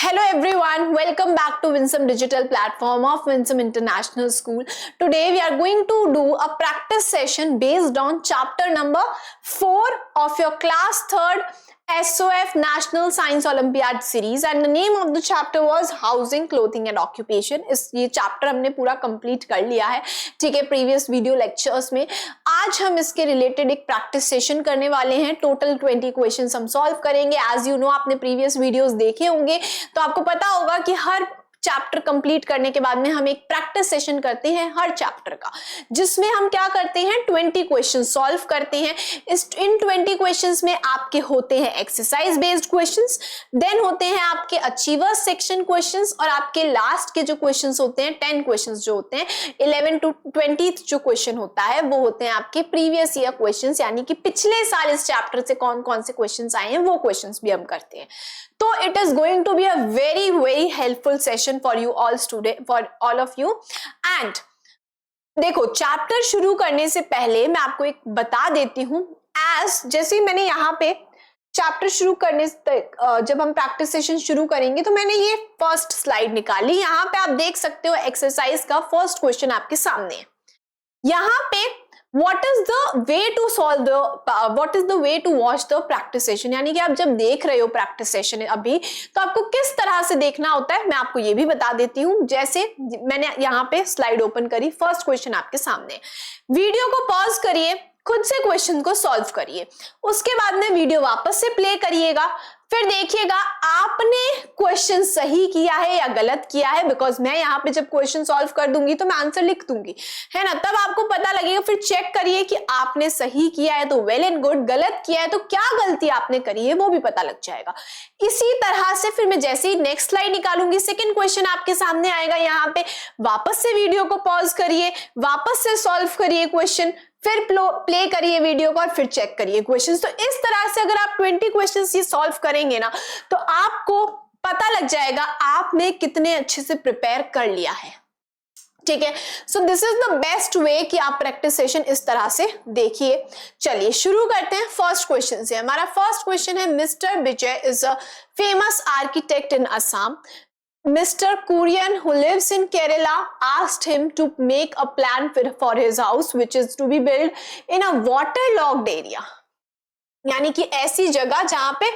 Hello everyone, welcome back to Winsome Digital Platform of Winsome International School. Today we are going to do a practice session based on chapter number 4 of your class 3rd SOF National Science Olympiad series and the name of the chapter was Housing, Clothing and Occupation. ये chapter हमने पूरा complete कर लिया है, ठीक है, previous video lectures में। आज हम इसके रिलेटेड एक प्रैक्टिस सेशन करने वाले हैं। टोटल 20 क्वेश्चंस हम सॉल्व करेंगे। एज यू नो, आपने प्रीवियस वीडियोस देखे होंगे तो आपको पता होगा कि हर चैप्टर कंप्लीट करने के बाद में हम एक प्रैक्टिस सेशन करते हैं हर चैप्टर का, जिसमें हम क्या करते हैं 20 क्वेश्चन सॉल्व करते हैं। इन 20 क्वेश्चंस में आपके होते हैं एक्सरसाइज बेस्ड क्वेश्चंस, देन होते हैं आपके अचीवर्स सेक्शन क्वेश्चंस और आपके लास्ट के जो क्वेश्चंस होते हैं 10 क्वेश्चंस जो होते हैं 11 to 20 जो क्वेश्चन होता है वो होते हैं आपके प्रीवियस ईयर क्वेश्चंस, यानी कि पिछले साल इस चैप्टर से कौन कौन से क्वेश्चंस आए हैं वो क्वेश्चंस भी हम करते हैं। तो it is going to be a very very helpful session for you all student, for all of you. And देखो, चैप्टर शुरू करने से पहले मैं आपको एक बता देती हूं, एज जैसे मैंने यहाँ पे चैप्टर शुरू करने तक जब हम प्रैक्टिस सेशन शुरू करेंगे तो मैंने ये फर्स्ट स्लाइड निकाली। यहाँ पे आप देख सकते हो एक्सरसाइज का फर्स्ट क्वेश्चन आपके सामने है। यहाँ पे what is the way to watch the practice session, यानी कि आप जब देख रहे हो प्रैक्टिस सेशन अभी तो आपको किस तरह से देखना होता है मैं आपको ये भी बता देती हूँ। जैसे मैंने यहाँ पे स्लाइड ओपन करी, फर्स्ट क्वेश्चन आपके सामने, वीडियो को पॉज करिए, खुद से क्वेश्चन को सॉल्व करिए, उसके बाद में वीडियो वापस से प्ले करिएगा, फिर देखिएगा आपने क्वेश्चन सही किया है या गलत किया है। बिकॉज मैं यहाँ पे जब क्वेश्चन सॉल्व कर दूंगी तो मैं आंसर लिख दूंगी, है ना, तब आपको पता लगेगा। फिर चेक करिए कि आपने सही किया है तो वेल एंड गुड, गलत किया है तो क्या गलती आपने करी है वो भी पता लग जाएगा। इसी तरह से फिर मैं जैसे ही नेक्स्ट स्लाइड निकालूंगी, सेकेंड क्वेश्चन आपके सामने आएगा, यहाँ पे वापस से वीडियो को पॉज करिए, वापस से सॉल्व करिए क्वेश्चन, फिर प्ले करिए वीडियो को और फिर चेक करिए क्वेश्चंस। तो इस तरह से अगर आप 20 क्वेश्चंस ये सॉल्व करेंगे ना तो आपको पता लग जाएगा आपने कितने अच्छे से प्रिपेयर कर लिया है, ठीक है। So this is the best way कि आप प्रैक्टिस सेशन इस तरह से देखिए। चलिए शुरू करते हैं फर्स्ट क्वेश्चन से। हमारा फर्स्ट क्वेश्चन है, mister Vijay is a famous architect in Assam. Mr. Kurian, who lives in Kerala, asked him to make a plan for his house, which is to be built in a waterlogged area. यानी कि ऐसी जगह जहां पे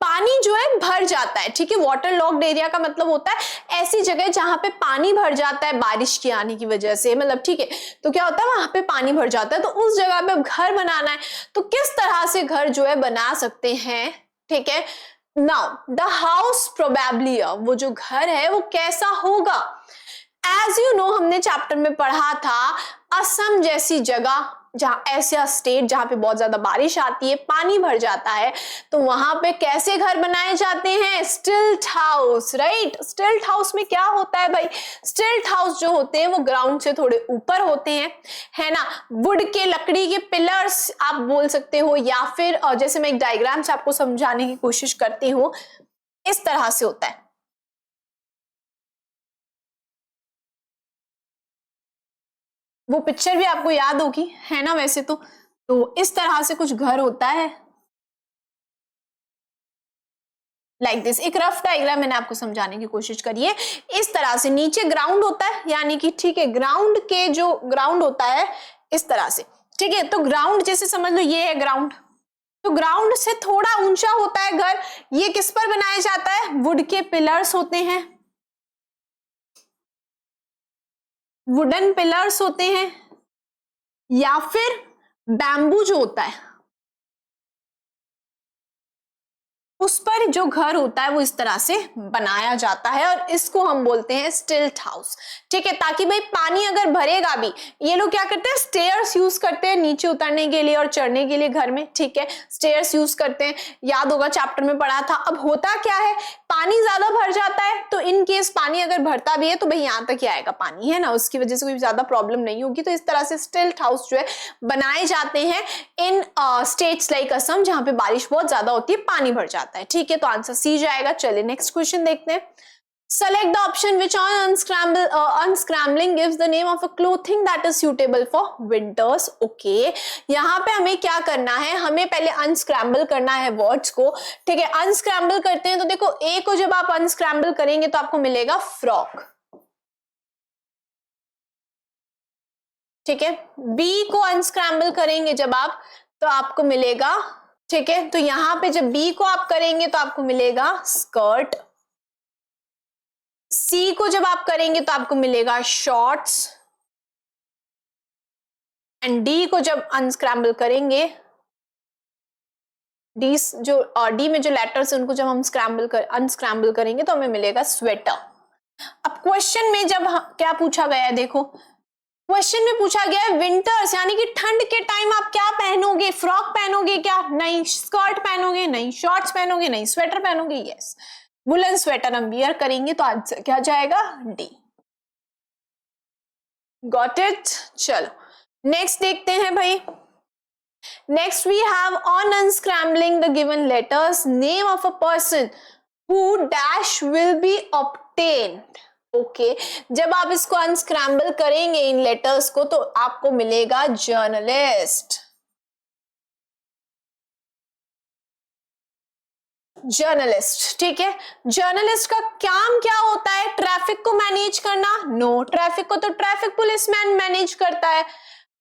पानी जो है भर जाता है, ठीक है। वाटर लॉक्ड एरिया का मतलब होता है ऐसी जगह जहां पे पानी भर जाता है बारिश के आने की वजह से, मतलब ठीक है। तो क्या होता है वहां पे पानी भर जाता है, तो उस जगह पे घर बनाना है। तो किस तरह से घर जो है बना सकते हैं, ठीक है। Now, the house probably, वो जो घर है वो कैसा होगा। As you know, हमने चैप्टर में पढ़ा था असम जैसी जगह, जहां ऐसा स्टेट जहां पे बहुत ज्यादा बारिश आती है, पानी भर जाता है, तो वहां पे कैसे घर बनाए जाते हैं, स्टिल्ट हाउस, राइट। स्टिल्ट हाउस में क्या होता है भाई, स्टिल्ट हाउस जो होते हैं वो ग्राउंड से थोड़े ऊपर होते हैं, है ना। वुड के, लकड़ी के पिलर्स आप बोल सकते हो, या फिर जैसे मैं एक डायग्राम से आपको समझाने की कोशिश करती हूँ, इस तरह से होता है। वो पिक्चर भी आपको याद होगी, है ना। वैसे तो इस तरह से कुछ घर होता है, लाइक दिस। एक रफ डायग्राम मैंने आपको समझाने की कोशिश करी है। इस तरह से नीचे ग्राउंड होता है, यानी कि ठीक है, ग्राउंड के जो ग्राउंड होता है इस तरह से, ठीक है। तो ग्राउंड जैसे समझ लो ये है ग्राउंड, तो ग्राउंड से थोड़ा ऊंचा होता है घर। ये किस पर बनाया जाता है, वुड के पिलर्स होते हैं, वुडन पिलर्स होते हैं, या फिर बैम्बू जो होता है उस पर जो घर होता है वो इस तरह से बनाया जाता है, और इसको हम बोलते हैं स्टिल्ट हाउस, ठीक है। ताकि भाई पानी अगर भरेगा भी, ये लोग क्या करते हैं, स्टेयर्स यूज करते हैं नीचे उतरने के लिए और चढ़ने के लिए घर में, ठीक है। स्टेयर्स यूज करते हैं, याद होगा चैप्टर में पढ़ा था। अब होता क्या है, पानी ज्यादा भर जाता है, तो इन केस पानी अगर भरता भी है तो भाई यहाँ तक ही आएगा पानी, है ना, उसकी वजह से कोई ज्यादा प्रॉब्लम नहीं होगी। तो इस तरह से स्टिल्ट हाउस जो है बनाए जाते हैं इन स्टेट्स लाइक असम, जहां पे बारिश बहुत ज्यादा होती है, पानी भर जाता है, ठीक है। तो आंसर सी जाएगा। चलिए नेक्स्ट क्वेश्चन देखते हैं। Select the option which on unscrambling gives the name of a clothing that is suitable for winters. Okay, यहाँ पे हमें क्या करना है, हमें पहले unscramble करना है वर्ड्स को, ठीक है। unscramble करते हैं तो देखो A को जब आप unscramble करेंगे तो आपको मिलेगा फ्रॉक, ठीक है। B को unscramble करेंगे जब आप तो आपको मिलेगा, ठीक है। तो यहाँ पे जब B को आप करेंगे तो आपको मिलेगा स्कर्ट, C को जब आप करेंगे तो आपको मिलेगा शॉर्ट्स, एंड D को जब अनस्क्रैम्बल करेंगे, D में जो लेटर्स है उनको जब हम अनस्क्रैम्बल करेंगे तो हमें मिलेगा स्वेटर। अब क्वेश्चन में जब क्या पूछा गया है, देखो क्वेश्चन में पूछा गया है विंटर्स यानी कि ठंड के टाइम आप क्या पहनोगे, फ्रॉक पहनोगे क्या, नहीं। स्कर्ट पहनोगे, नहीं। शॉर्ट्स पहनोगे, नहीं। स्वेटर पहनोगे, यस। वुलन स्वेटर हम वियर करेंगे तो आंसर क्या जाएगा, डी। Got it. चलो नेक्स्ट देखते हैं भाई। Next we have on unscrambling the given letters name of a person who dash will be obtained. Okay, जब आप इसको अनस्क्रैम्बल करेंगे इन लेटर्स को तो आपको मिलेगा जर्नलिस्ट। जर्नलिस्ट, ठीक है। जर्नलिस्ट का काम क्या होता है, ट्रैफिक को मैनेज करना, नो। ट्रैफिक को तो ट्रैफिक पुलिसमैन मैनेज करता है।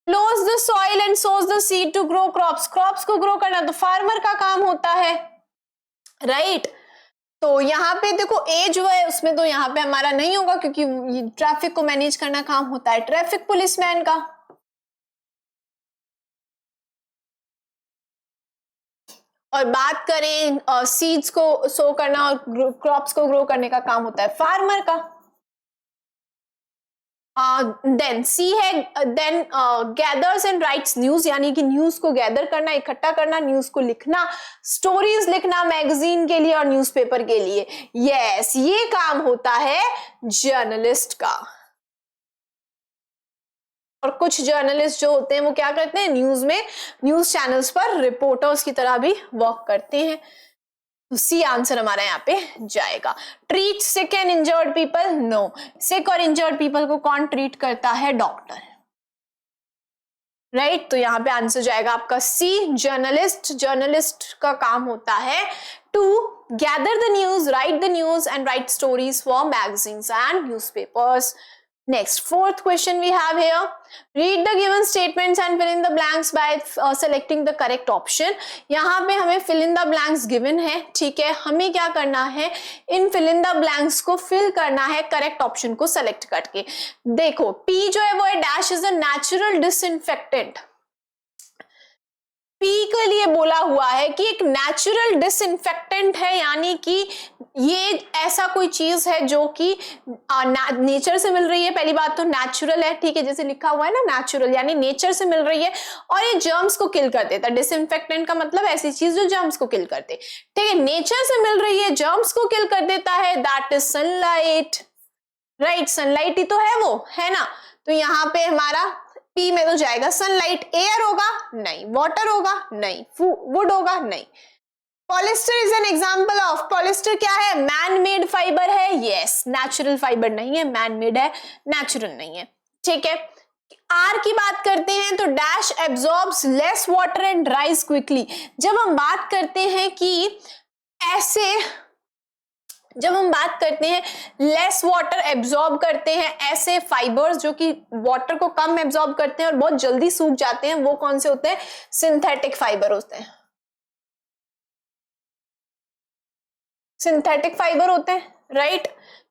Ploughs the soil and sows the seed to grow crops, crops को ग्रो करना तो फार्मर का काम होता है, राइट। तो यहाँ पे देखो ए जो है उसमें तो यहाँ पे हमारा नहीं होगा क्योंकि ट्रैफिक को मैनेज करना काम होता है ट्रैफिक पुलिसमैन का। और बात करें सीड्स को सो करना और क्रॉप्स को ग्रो करने का काम होता है फार्मर का। देन सी है, then gathers and writes news यानी कि न्यूज को गैदर करना, इकट्ठा करना, न्यूज को लिखना, स्टोरीज लिखना मैगजीन के लिए और न्यूज़पेपर के लिए, यस ये काम होता है जर्नलिस्ट का। और कुछ जर्नलिस्ट जो होते हैं वो क्या करते हैं, न्यूज में, न्यूज चैनल्स पर रिपोर्टर्स की तरह भी वर्क करते हैं। तो सी आंसर हमारा यहाँ पे जाएगा। Treat sick and injured people, no. Sick और इंजर्ड पीपल को कौन ट्रीट करता है, डॉक्टर, राइट। तो यहाँ पे आंसर जाएगा आपका सी, जर्नलिस्ट। जर्नलिस्ट का काम होता है to gather the news, write the news and write stories for magazines and newspapers. Next, fourth question we have here. Read the given statements and fill in the blanks by selecting the correct option. यहाँ पे हमें fill in the blanks given है, ठीक है। हमें क्या करना है, इन fill in the blanks को fill करना है correct option को select करके। देखो P जो है वो है dash is a natural disinfectant। P के लिए बोला हुआ है कि एक नेचुरल डिसइंफेक्टेंट है यानी कि ये ऐसा कोई चीज है जो कि नेचर से मिल रही है। पहली बात तो नेचुरल है, ठीक है, जैसे लिखा हुआ है ना नेचुरल यानी नेचर से मिल रही है और ये जर्म्स को किल कर देता है। डिसइंफेक्टेंट का मतलब ऐसी चीज जो जर्म्स को किल करते, ठीक है। नेचर से मिल रही है, जर्म्स को किल कर देता है, that is sunlight, right. Sunlight ही तो है वो, है ना। तो यहाँ पे हमारा पी में तो जाएगा सनलाइट। एयर होगा नहीं, वाटर होगा नहीं, वुड होगा नहीं। Polyester is an example of, polyester क्या है, मैन मेड फाइबर है, यस। नेचुरल फाइबर नहीं है, मैन मेड है, नेचुरल नहीं है, ठीक है। आर की बात करते हैं तो dash absorbs less water and ड्राइज quickly. जब हम बात करते हैं कि ऐसे, जब हम बात करते हैं लेस वाटर एब्जॉर्ब करते हैं ऐसे फाइबर्स जो कि वाटर को कम एब्जॉर्ब करते हैं और बहुत जल्दी सूख जाते हैं, वो कौन से होते हैं, सिंथेटिक फाइबर होते हैं। सिंथेटिक फाइबर होते हैं, राइट।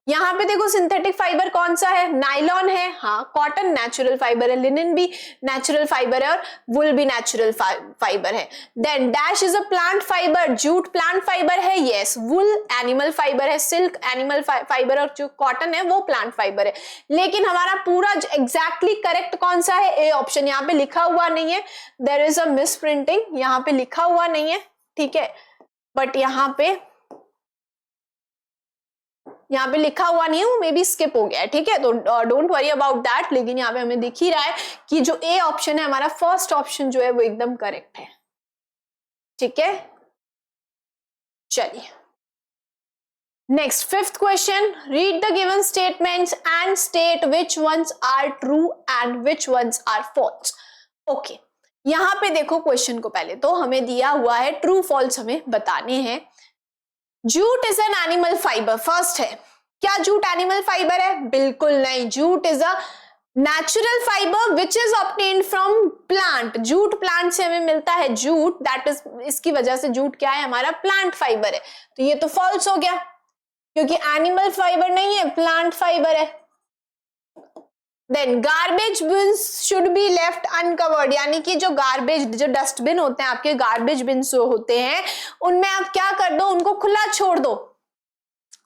यहाँ पे देखो सिंथेटिक फाइबर कौन सा है, नाइलॉन है, हाँ। कॉटन नेचुरल फाइबर है, लिनन भी नेचुरल फाइबर है और वुल भी नेचुरल फाइबर है। Then dash is a plant fibre, jute plant fibre है, यस। वुल एनिमल फाइबर है, सिल्क एनिमल फाइबर और जो कॉटन है वो प्लांट फाइबर है। लेकिन हमारा पूरा एग्जैक्टली करेक्ट कौन सा है, ए ऑप्शन। यहाँ पे लिखा हुआ नहीं है, there is a misprinting, यहाँ पे लिखा हुआ नहीं है, ठीक है, बट यहाँ पे लिखा हुआ नहीं है, वो मे बी स्किप हो गया है, ठीक है। तो डोंट वरी अबाउट दैट। लेकिन यहाँ पे हमें दिख ही रहा है कि जो ए ऑप्शन है हमारा फर्स्ट ऑप्शन जो है वो एकदम करेक्ट है, ठीक है। चलिए next fifth question, read the given statements and state which ones are true and which ones are false. Okay, यहां पे देखो क्वेश्चन को पहले तो हमें दिया हुआ है ट्रू फॉल्स हमें बताने हैं। Jute is an animal fibre, first है, क्या जूट एनिमल फाइबर है? बिल्कुल नहीं, jute is a natural fibre which is obtained from plant. Jute plant से हमें मिलता है जूट, दैट इज, इसकी वजह से जूट क्या है? हमारा प्लांट फाइबर है। तो ये तो फॉल्स हो गया क्योंकि एनिमल फाइबर नहीं है, प्लांट फाइबर है। Then garbage bins should be left uncovered, यानी कि जो गार्बेज, जो डस्टबिन होते हैं आपके, गार्बेज बिन्स जो होते हैं उनमें आप क्या कर दो? उनको खुला छोड़ दो।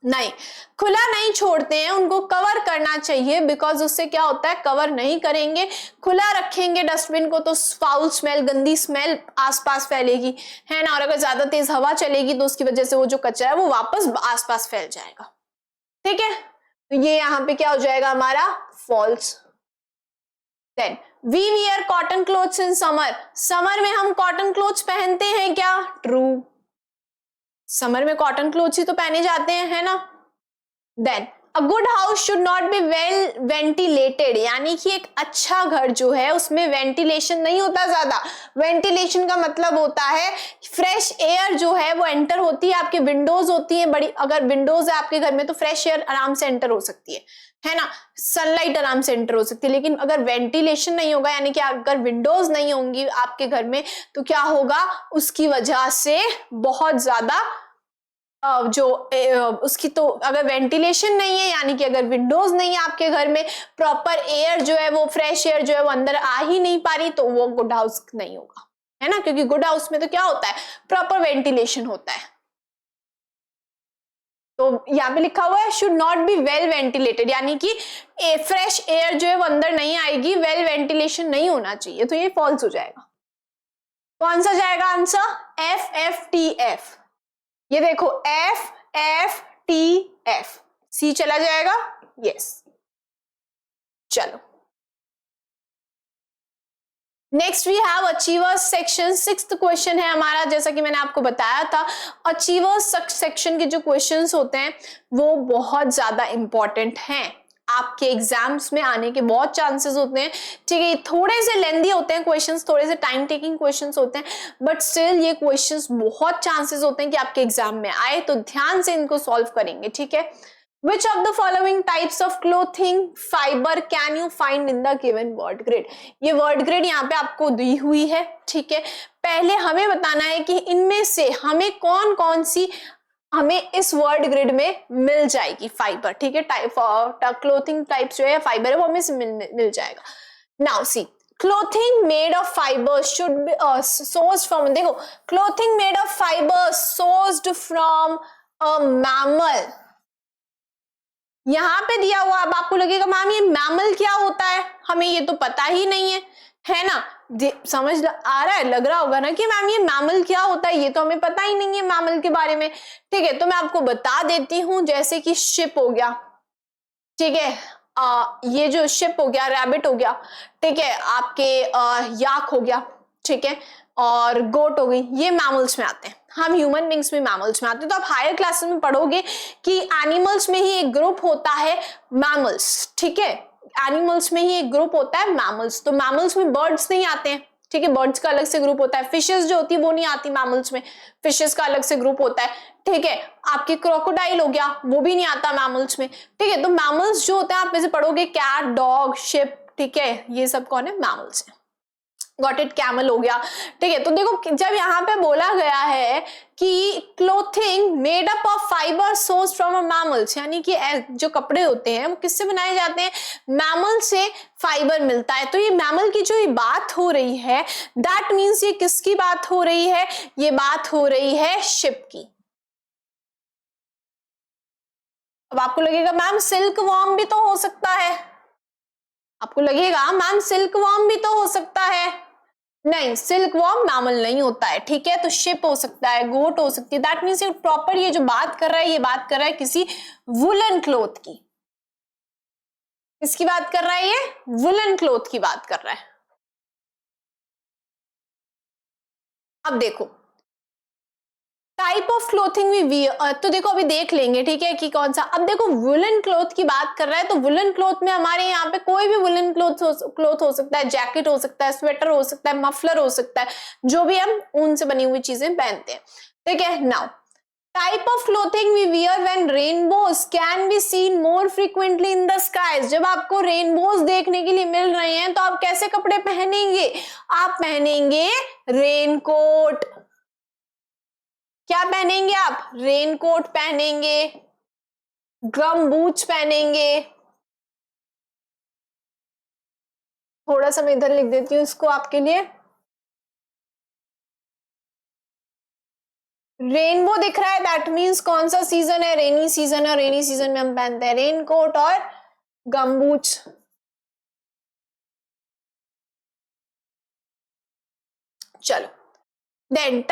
नहीं, खुला नहीं छोड़ते हैं, उनको कवर करना चाहिए, बिकॉज उससे क्या होता है? कवर नहीं करेंगे, खुला रखेंगे डस्टबिन को तो फाउल स्मेल, गंदी स्मेल आसपास फैलेगी, है ना, और अगर ज्यादा तेज हवा चलेगी तो उसकी वजह से वो जो कचरा है वो वापस आसपास फैल जाएगा। ठीक है, तो ये यहां पे क्या हो जाएगा हमारा? False. Then we wear cotton clothes in summer, summer में हम कॉटन क्लोथ्स पहनते हैं क्या? ट्रू, समर में कॉटन क्लोथ्स ही तो पहने जाते हैं, है ना। Then a good house should not be well ventilated, यानी कि एक अच्छा घर जो है उसमें वेंटिलेशन नहीं होता ज्यादा। वेंटिलेशन का मतलब होता है फ्रेश एयर जो है वो एंटर होती है, आपकी विंडोज होती है बड़ी, अगर विंडोज है आपके घर में तो फ्रेश एयर आराम से एंटर हो सकती है ना, सनलाइट आराम से एंटर हो सकती है। लेकिन अगर वेंटिलेशन नहीं होगा, यानी कि अगर विंडोज नहीं होंगी आपके घर में, तो क्या होगा? उसकी वजह से बहुत ज्यादा जो उसकी, तो अगर वेंटिलेशन नहीं है, यानी कि अगर विंडोज नहीं है आपके घर में, प्रॉपर एयर जो है वो, फ्रेश एयर जो है वो अंदर आ ही नहीं पा रही, तो वो गुड हाउस नहीं होगा, है ना, क्योंकि गुड हाउस में तो क्या होता है? प्रॉपर वेंटिलेशन होता है। तो यहाँ पे लिखा हुआ है should not be well ventilated, यानी कि फ्रेश एयर जो है वो अंदर नहीं आएगी, वेल वेंटिलेशन नहीं होना चाहिए, तो ये फॉल्स हो जाएगा। कौन सा जाएगा answer? F F T F, ये देखो F F T F, C चला जाएगा, यस। चलो next we have achievers section, sixth question है हमारा। जैसा कि मैंने आपको बताया था, अचीवर्स सेक्शन के जो क्वेश्चंस होते हैं वो बहुत ज्यादा इंपॉर्टेंट हैं, आपके एग्जाम्स में आने के बहुत चांसेस होते हैं। ठीक है, थोड़े से लेंदी होते हैं क्वेश्चंस, थोड़े से टाइम टेकिंग क्वेश्चंस होते हैं, बट स्टिल ये क्वेश्चंस बहुत चांसेस होते हैं कि आपके एग्जाम में आए, तो ध्यान से इनको सॉल्व करेंगे। ठीक है, Which of the following types of clothing fiber can you find in the given word grid? ये word grid यहाँ पे आपको दी हुई है। ठीक है, पहले हमें बताना है कि इनमें से हमें कौन कौन सी हमें इस वर्ड ग्रिड में मिल जाएगी फाइबर। ठीक है, क्लोथिंग टाइप्स जो है फाइबर है वो हमें मिल जाएगा। Now see, clothing made of fibre should be sourced from, देखो clothing made of fibre sourced from a mammal, यहां पे दिया हुआ। अब आपको लगेगा मैम ये मैमल क्या होता है, हमें ये तो पता ही नहीं है ना, समझ आ रहा है, लग रहा होगा ना कि मैम ये मैमल क्या होता है, ये तो हमें पता ही नहीं है मैमल के बारे में। ठीक है, तो मैं आपको बता देती हूं, जैसे कि शिप हो गया, ठीक है, ये जो शिप हो गया, रैबिट हो गया, ठीक है, आपके याक हो गया, ठीक है, और गोट हो गई, ये मैमल्स में आते हैं। हम ह्यूमन बींग्स में मैमल्स में आते हैं। तो आप हायर क्लासेस में पढ़ोगे कि एनिमल्स में ही एक ग्रुप होता है मैमल्स। ठीक है, एनिमल्स में ही एक ग्रुप होता है मैमल्स। तो मैमल्स में बर्ड्स नहीं आते हैं, ठीक है, बर्ड्स का अलग से ग्रुप होता है। फिशेस जो होती है वो नहीं आती मैमल्स में, फिशेस का अलग से ग्रुप होता है। ठीक है, आपकी क्रोकोडाइल हो गया, वो भी नहीं आता मैमल्स में। ठीक है, तो मैमल्स जो होते हैं आप में से पढ़ोगे कैट, डॉग, शिप, ठीक है, ये सब कौन है? मैमल्स है। गॉट इट, कैमल हो गया। ठीक है, तो देखो जब यहाँ पे बोला गया है कि clothing made up of fibre source from a mammals, यानी कि जो कपड़े होते हैं वो किससे बनाए जाते हैं? मैमल से फाइबर मिलता है। तो ये मैमल की जो ये बात हो रही है, दैट मीन्स ये किसकी बात हो रही है? ये बात हो रही है शिप की। अब आपको लगेगा मैम सिल्क वॉर्म भी तो हो सकता है, आपको लगेगा मैम सिल्क वॉर्म भी तो हो सकता है। नहीं, सिल्क वॉर्म मैमल नहीं होता है। ठीक है, तो शिप हो सकता है, गोट हो सकती है। दैट मीन्स ये प्रॉपर ये जो बात कर रहा है, ये बात कर रहा है किसी वुलन क्लोथ की। किसकी बात कर रहा है? ये वुलन क्लोथ की बात कर रहा है। अब देखो type of clothing we wear, तो देखो अभी देख लेंगे, ठीक है, कि कौन सा। अब देखो वुलन क्लोथ की बात कर रहा है, तो वुलन क्लोथ में हमारे यहाँ पे कोई भी वुलन क्लोथ हो सकता है, जैकेट हो सकता है, स्वेटर हो सकता है, मफलर हो सकता है, जो भी हम ऊन से बनी हुई चीजें पहनते हैं, ठीक है। Now type of clothing we wear when rainbows can be seen more frequently in the skies, जब आपको रेनबोज देखने के लिए मिल रहे हैं तो आप कैसे कपड़े पहनेंगे, आप पहनेंगे रेनकोट। क्या पहनेंगे आप, रेनकोट पहनेंगे, गम बूट्स पहनेंगे। थोड़ा सा मैं इधर लिख देती हूँ इसको आपके लिए। रेनबो दिख रहा है, दैट मीन्स कौन सा सीजन है, रेनी सीजन है। रेनी सीजन में हम पहनते हैं रेनकोट और गम बूट्स। चलो देन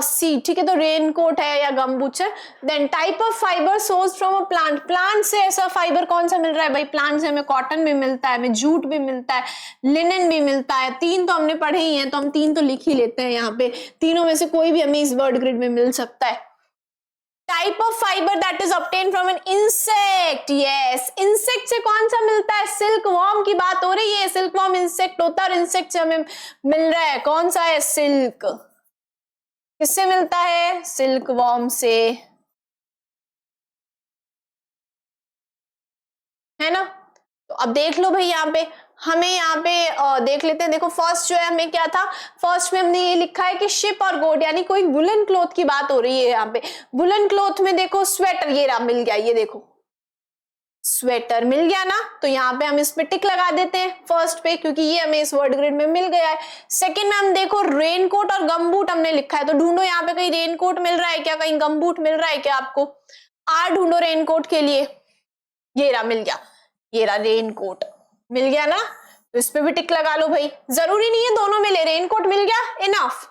सी, ठीक है, तो रेनकोट है या गमबूट्स है। Then type of fibre source from a plant, plant से ऐसा फाइबर कौन सा मिल रहा है भाई, प्लांट से हमें कॉटन भी मिलता है, हमें जूट भी मिलता है, लिनन भी मिलता है। तीन तो हमने पढ़े ही हैं, तो हम तीन तो लिख ही लेते हैं यहाँ पे, तीनों में से कोई भी हमें इस वर्ड ग्रिड में मिल सकता है। Type of fibre that is obtain from an insect, yes, insect से कौन सा मिलता है, सिल्क वॉर्म की बात हो रही है, सिल्क वॉर्म इंसेक्ट होता है और इंसेक्ट से हमें मिल रहा है कौन सा है, सिल्क। किससे मिलता है, सिल्क वॉर्म से, है ना। तो अब देख लो भाई, यहाँ पे हमें यहाँ पे देख लेते हैं। देखो फर्स्ट जो है हमें क्या था, फर्स्ट में हमने ये लिखा है कि शिप और गोट, यानी कोई वुलन क्लॉथ की बात हो रही है यहाँ पे। वुलन क्लॉथ में देखो स्वेटर, ये रहा, मिल गया, ये देखो स्वेटर मिल गया ना, तो यहाँ पे हम इस पे टिक लगा देते हैं फर्स्ट पे, क्योंकि ये हमें इस वर्ड ग्रिड में मिल गया है। सेकंड में हम देखो रेनकोट और गमबूट हमने लिखा है, तो ढूंढो यहाँ पे कहीं रेनकोट मिल रहा है क्या, कहीं गमबूट मिल रहा है क्या आपको, आर ढूंढो रेनकोट के लिए, ये रहा, मिल गया, ये रहा रेनकोट, मिल गया ना, तो इस पे भी टिक लगा लो भाई, जरूरी नहीं है दोनों मिले, रेनकोट मिल गया, इनफ।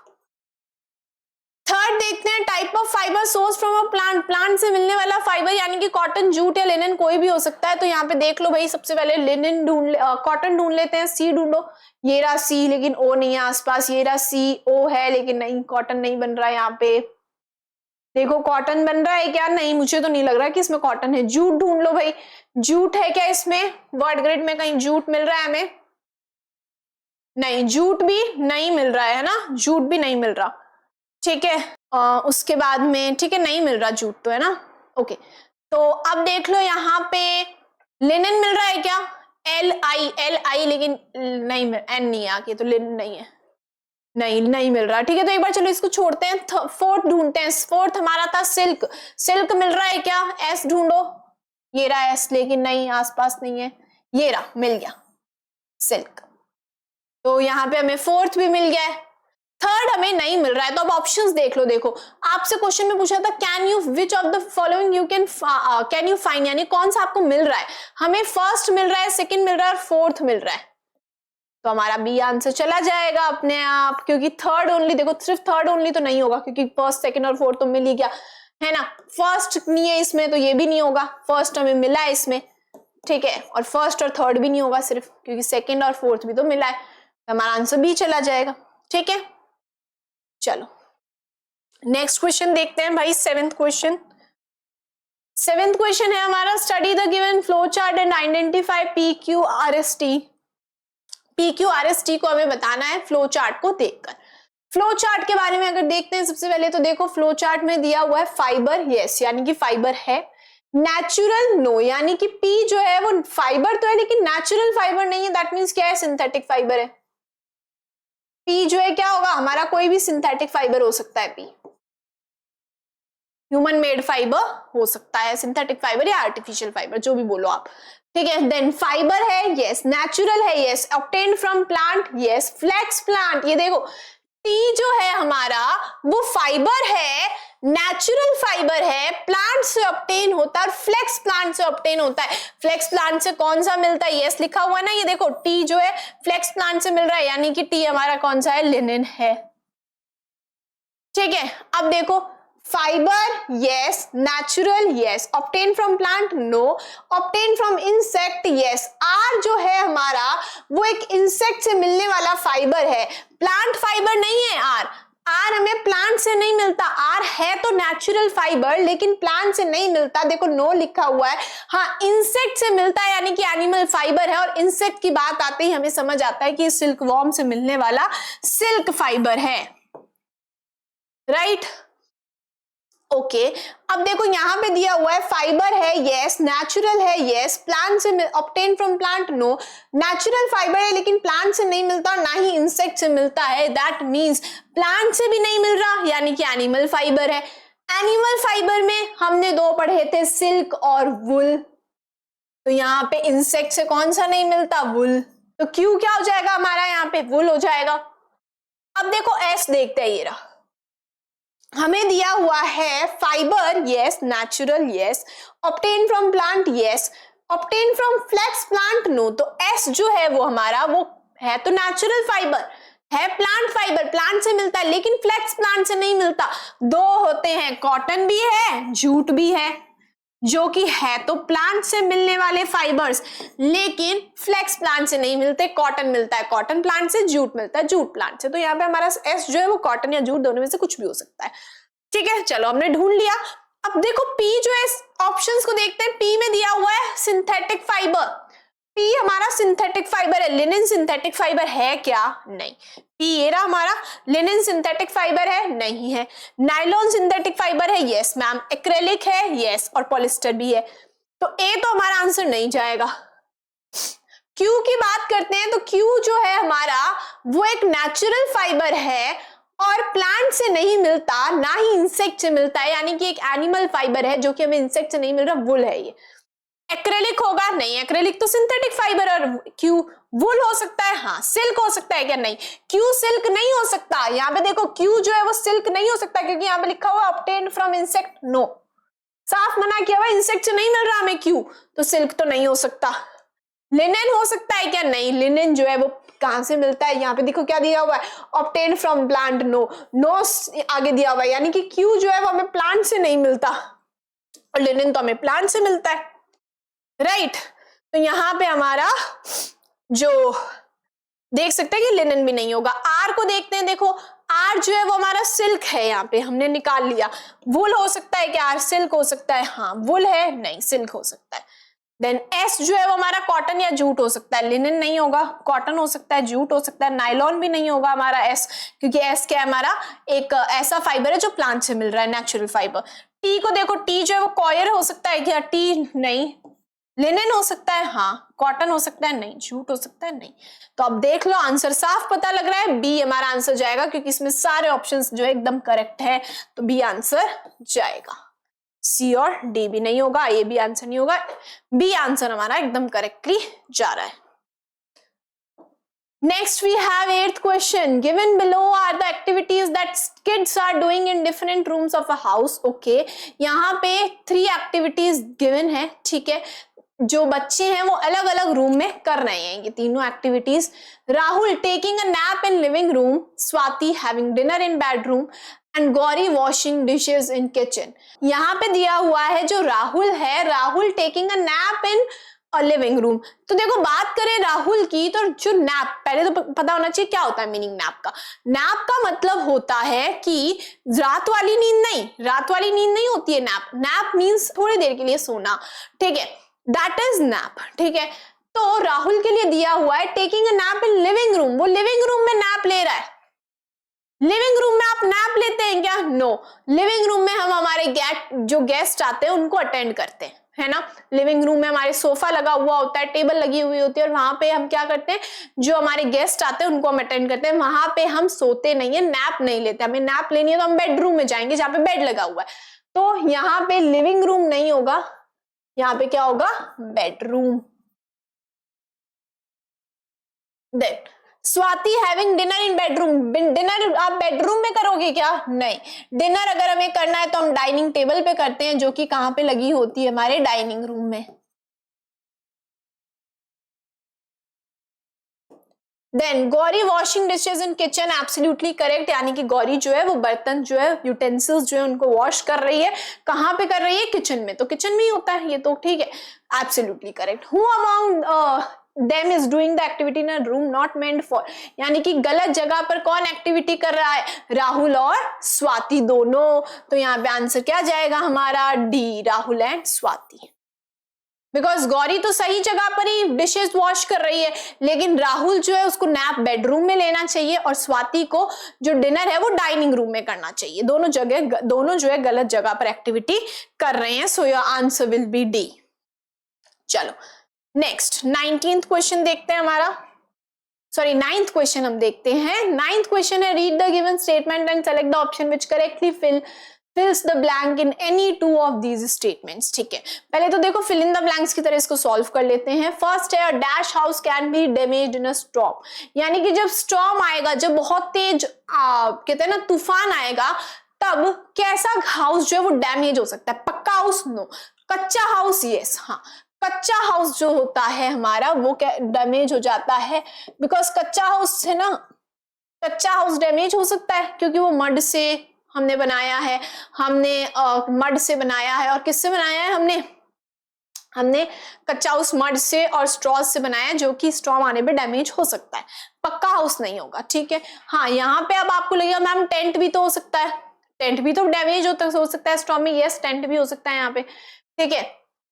थर्ड देखते हैं type of fibre source from a plant, plant से मिलने वाला फाइबर यानी कि कॉटन, जूट या लिनन कोई भी हो सकता है। तो यहाँ पे देख लो भाई, सबसे पहले लिनन ढूंढ, कॉटन ढूंढ लेते हैं, सी ढूंढो, ये रहा सी, लेकिन ओ नहीं है आसपास, ये रहा सी, ओ है लेकिन नहीं, कॉटन नहीं बन रहा है यहाँ पे। देखो कॉटन बन रहा है क्या, नहीं, मुझे तो नहीं लग रहा कि इसमें कॉटन है। जूट ढूंढ लो भाई, जूट है क्या इसमें, वर्ड ग्रिड में कहीं जूट मिल रहा है हमें, नहीं, जूट भी नहीं मिल रहा है ना, जूट भी नहीं मिल रहा, ठीक है। उसके बाद में, ठीक है, नहीं मिल रहा जूट तो, है ना, ओके। तो अब देख लो यहाँ पे लिनन मिल रहा है क्या, एल आई, लेकिन नहीं मिल, एन नहीं है आगे, तो लिनन नहीं है, नहीं मिल रहा, ठीक है। तो एक बार चलो इसको छोड़ते हैं, फोर्थ ढूंढते हैं। फोर्थ हमारा था सिल्क, सिल्क मिल रहा है क्या, एस ढूंढो, ये रहा एस, लेकिन नहीं, आसपास नहीं है, ये रहा, मिल गया सिल्क, तो यहाँ पे हमें फोर्थ भी मिल गया है। थर्ड हमें नहीं मिल रहा है, तो अब ऑप्शंस देख लो। देखो आपसे क्वेश्चन में पूछा था can you which of the following you can you find, यानी कौन सा आपको मिल रहा है, हमें फर्स्ट मिल रहा है, सेकंड मिल रहा है और फोर्थ मिल रहा है, तो हमारा बी आंसर चला जाएगा अपने आप, क्योंकि थर्ड ओनली, देखो सिर्फ थर्ड ओनली तो नहीं होगा, क्योंकि फर्स्ट सेकंड और फोर्थ तो मिल ही गया, है ना। फर्स्ट नहीं है इसमें, तो ये भी नहीं होगा, फर्स्ट हमें मिला है इसमें, ठीक है, और फर्स्ट और थर्ड भी नहीं होगा सिर्फ, क्योंकि सेकंड और फोर्थ भी तो मिला है, तो हमारा आंसर बी चला जाएगा, ठीक है। चलो नेक्स्ट क्वेश्चन देखते हैं भाई, सेवेंथ क्वेश्चन। सेवेंथ क्वेश्चन है हमारा, study the given flow chart and identify P Q R S T. P Q R S T को हमें बताना है फ्लो चार्ट को देखकर। फ्लो चार्ट के बारे में अगर देखते हैं, सबसे पहले तो देखो फ्लो चार्ट में दिया हुआ है फाइबर, यस, यानी कि फाइबर है, नेचुरल नो, यानी कि पी जो है वो फाइबर तो है लेकिन नेचुरल फाइबर नहीं है, दैट मीन्स क्या है, सिंथेटिक फाइबर है। पी जो है क्या होगा, हमारा कोई भी सिंथेटिक फाइबर हो सकता है, पी ह्यूमन मेड फाइबर हो सकता है, सिंथेटिक फाइबर या आर्टिफिशियल फाइबर, जो भी बोलो आप, ठीक है। देन फाइबर है, यस, नेचुरल है, yes, obtained from plant, yes, flax plant, ये देखो टी जो है हमारा वो फाइबर है, नेचुरल फाइबर है, प्लांट से ऑब्टेन होता है और फ्लेक्स प्लांट से ऑब्टेन होता है। फ्लेक्स प्लांट से कौन सा मिलता है, यस लिखा हुआ है ना, ये देखो टी जो है फ्लेक्स प्लांट से मिल रहा है, यानी कि टी हमारा कौन सा है, लिनन है, ठीक है। अब देखो fibre yes, natural yes, obtain from plant no, obtain from insect yes, R जो है हमारा वो एक इंसेक्ट से मिलने वाला फाइबर है, प्लांट फाइबर नहीं है आर, आर हमें प्लांट से नहीं मिलता, आर है तो नेचुरल फाइबर लेकिन प्लांट से नहीं मिलता, देखो नो लिखा हुआ है। हाँ इंसेक्ट से मिलता है यानी कि एनिमल फाइबर है, और इंसेक्ट की बात आते ही हमें समझ आता है कि सिल्क वॉर्म से मिलने वाला सिल्क फाइबर है, राइट। ओके अब देखो यहाँ पे दिया हुआ है फाइबर है यस, नेचुरल है यस, प्लांट से obtain from plant no, natural fibre है लेकिन प्लांट से नहीं मिलता, ना ही इंसेक्ट से मिलता है, दैट मींस प्लांट से भी नहीं मिल रहा यानी कि एनिमल फाइबर है। एनिमल फाइबर में हमने दो पढ़े थे सिल्क और वुल, तो यहाँ पे इंसेक्ट से कौन सा नहीं मिलता, वुल, तो क्यू क्या हो जाएगा हमारा, यहाँ पे वुल हो जाएगा। अब देखो एस देखते हैं, ये रहा, हमें दिया हुआ है fibre yes, natural yes, obtain from plant yes, obtain from flax plant no, तो एस जो है वो हमारा वो है तो नेचुरल फाइबर है, प्लांट फाइबर प्लांट से मिलता है लेकिन फ्लेक्स प्लांट से नहीं मिलता। दो होते हैं, कॉटन भी है जूट भी है, जो कि है तो प्लांट से मिलने वाले फाइबर्स लेकिन फ्लेक्स प्लांट से नहीं मिलते, कॉटन मिलता है कॉटन प्लांट से, जूट मिलता है जूट प्लांट से, तो यहाँ पे हमारा एस जो है वो कॉटन या जूट दोनों में से कुछ भी हो सकता है, ठीक है। चलो हमने ढूंढ लिया। अब देखो पी जो है, ऑप्शंस को देखते हैं, पी में दिया हुआ है सिंथेटिक फाइबर, पी हमारा सिंथेटिक फाइबर है, लिनन सिंथेटिक फाइबर है क्या, नहीं, पी ये रहा हमारा, लिनन सिंथेटिक फाइबर है, नहीं है, नायलॉन सिंथेटिक फाइबर है, यस मैम, एक्रेलिक है, यस, और पॉलिस्टर भी है, तो ए तो हमारा आंसर नहीं जाएगा। क्यू की बात करते हैं तो क्यू जो है हमारा वो एक नेचुरल फाइबर है और प्लांट से नहीं मिलता, ना ही इंसेक्ट से मिलता है, यानी कि एक एनिमल फाइबर है जो कि हमें इंसेक्ट से नहीं मिल रहा, वुल है ये। एक्रेलिक होगा, नहीं, एक्रेलिक तो सिंथेटिक फाइबर, और क्यू वुल हो सकता है, हाँ, सिल्क हो सकता है क्या, नहीं, क्यू सिल्क नहीं हो सकता, यहाँ पे देखो क्यू जो है वो सिल्क नहीं हो सकता क्योंकि यहाँ पे लिखा हुआ ऑब्टेन्ड फ्रॉम इंसेक्ट, नो, साफ मना किया हुआ, इंसेक्ट से नहीं मिल रहा हमें क्यू, तो सिल्क तो नहीं हो सकता। लिनन हो सकता है क्या, नहीं, लिनन जो है वो कहां से मिलता है, यहाँ पे देखो क्या दिया हुआ है, obtain from plant, no, no आगे दिया हुआ है, यानी कि क्यू जो है वो हमें प्लांट से नहीं मिलता और लिनन तो हमें प्लांट से मिलता है, राइट। तो यहाँ पे हमारा जो देख सकते हैं कि लिनन भी नहीं होगा। आर को देखते हैं, देखो आर जो है वो हमारा सिल्क है, यहाँ पे हमने निकाल लिया। वुल हो सकता है क्या, आर सिल्क हो सकता है, हाँ वुल है, नहीं सिल्क हो सकता है। देन एस जो है वो हमारा कॉटन या जूट हो सकता है, लिनन नहीं होगा, कॉटन हो सकता है, जूट हो सकता है, नायलॉन भी नहीं होगा हमारा एस, क्योंकि एस क्या है हमारा एक ऐसा फाइबर है जो प्लांट से मिल रहा है, नेचुरल फाइबर। टी को देखो, टी जो है वो कॉयर हो सकता है क्या, टी नहीं, लिनन हो सकता है, हाँ, कॉटन हो सकता है, नहीं, जूट हो सकता है, नहीं। तो अब देख लो आंसर साफ पता लग रहा है, बी हमारा आंसर जाएगा क्योंकि इसमें सारे ऑप्शंस जो है एकदम करेक्ट है, तो बी आंसर जाएगा। सी और डी भी नहीं होगा, ये भी आंसर नहीं होगा, बी आंसर हमारा एकदम करेक्टली जा रहा है। Next we have 8th question. Given below are the activities that kids are doing in different rooms of a house. Okay, यहाँ पे 3 activities given है, ठीक है, जो बच्चे हैं वो अलग अलग रूम में कर रहे हैं ये तीनों activities. Rahul taking a nap in living room, Swati having dinner in bedroom and Gauri washing dishes in kitchen. यहाँ पे दिया हुआ है जो राहुल है, Rahul taking a nap in living room. तो देखो बात करें राहुल की, तो जो नैप, पहले तो पता होना चाहिए क्या होता है मीनिंग नैप का। नैप का मतलब होता है कि रात वाली नींद नहीं, रात वाली नींद नहीं होती है नैप, नैप मीन्स थोड़ी देर के लिए सोना, ठीक है, दैट इज नैप, ठीक है। तो राहुल के लिए दिया हुआ है taking a nap in living room, वो लिविंग रूम में नैप ले रहा है। लिविंग रूम में आप नैप लेते हैं क्या, नो, लिविंग रूम में हम हमारे जो गेस्ट आते हैं उनको अटेंड करते हैं, है ना। लिविंग रूम में हमारे सोफा लगा हुआ होता है, टेबल लगी हुई होती है, और वहां पे हम क्या करते हैं, जो हमारे गेस्ट आते हैं उनको हम अटेंड करते हैं, वहां पे हम सोते नहीं है, नैप नहीं लेते। हमें नैप लेनी है तो हम बेडरूम में जाएंगे जहां पे बेड लगा हुआ है, तो यहाँ पे लिविंग रूम नहीं होगा, यहाँ पे क्या होगा, bedroom. Then Swati having dinner in bedroom, dinner आप बेडरूम में करोगे क्या, नहीं, डिनर अगर हमें करना है तो हम डाइनिंग टेबल पे करते हैं, जो कि कहां पे लगी होती है, हमारे डाइनिंग रूम में। Then Gauri washing dishes in kitchen, absolutely correct, यानी कि गौरी जो है वो बर्तन जो है, यूटेंसिल्स जो है उनको वॉश कर रही है, कहां पे कर रही है, किचन में, तो किचन में ही होता है ये, तो ठीक है, absolutely correct. Who among them is doing the activity in a room not meant for, यानी कि गलत जगह पर कौन एक्टिविटी कर रहा है, राहुल और स्वाति दोनों। तो यहाँ पे आंसर क्या जाएगा हमारा, D, Rahul and Swati. Because Gauri तो सही जगह पर ही डिशेस वॉश कर रही है, लेकिन राहुल जो है उसको नैप बेडरूम में लेना चाहिए और स्वाति को जो डिनर है वो डाइनिंग रूम में करना चाहिए। दोनों जो है गलत जगह पर एक्टिविटी कर रहे हैं। So your answer will be D. चलो नेक्स्ट 19th क्वेश्चन देखते हैं हमारा, सॉरी 9th क्वेश्चन हम देखते हैं। 9th क्वेश्चन है, read the given statement and select the option which correctly fills the blank in any two of these statements। ठीक है, पहले तो देखो fill in the blanks की तरह इसको सॉल्व कर लेते हैं। फर्स्ट है, dash house can be damaged in a storm, यानी कि जब स्टॉर्म आएगा, जब बहुत तेज कहते हैं ना तूफान आएगा, तब कैसा हाउस जो है वो डैमेज हो सकता है। पक्का हाउस नो, कच्चा हाउस यस, हाँ कच्चा हाउस जो होता है हमारा वो डैमेज हो जाता है, बिकॉज कच्चा हाउस है ना, कच्चा हाउस डैमेज हो सकता है क्योंकि वो मड से हमने बनाया है, हमने मड से बनाया है। और किससे बनाया है, हमने कच्चा हाउस मड से और स्ट्रॉ से बनाया है, जो कि स्टॉर्म आने पे डैमेज हो सकता है, पक्का हाउस नहीं होगा। ठीक है, हाँ यहाँ पे अब आपको लगेगा मैम टेंट भी तो हो सकता है, टेंट भी तो डैमेज हो सकता है स्टॉर्म में, यस टेंट भी हो सकता है यहाँ पे। ठीक है,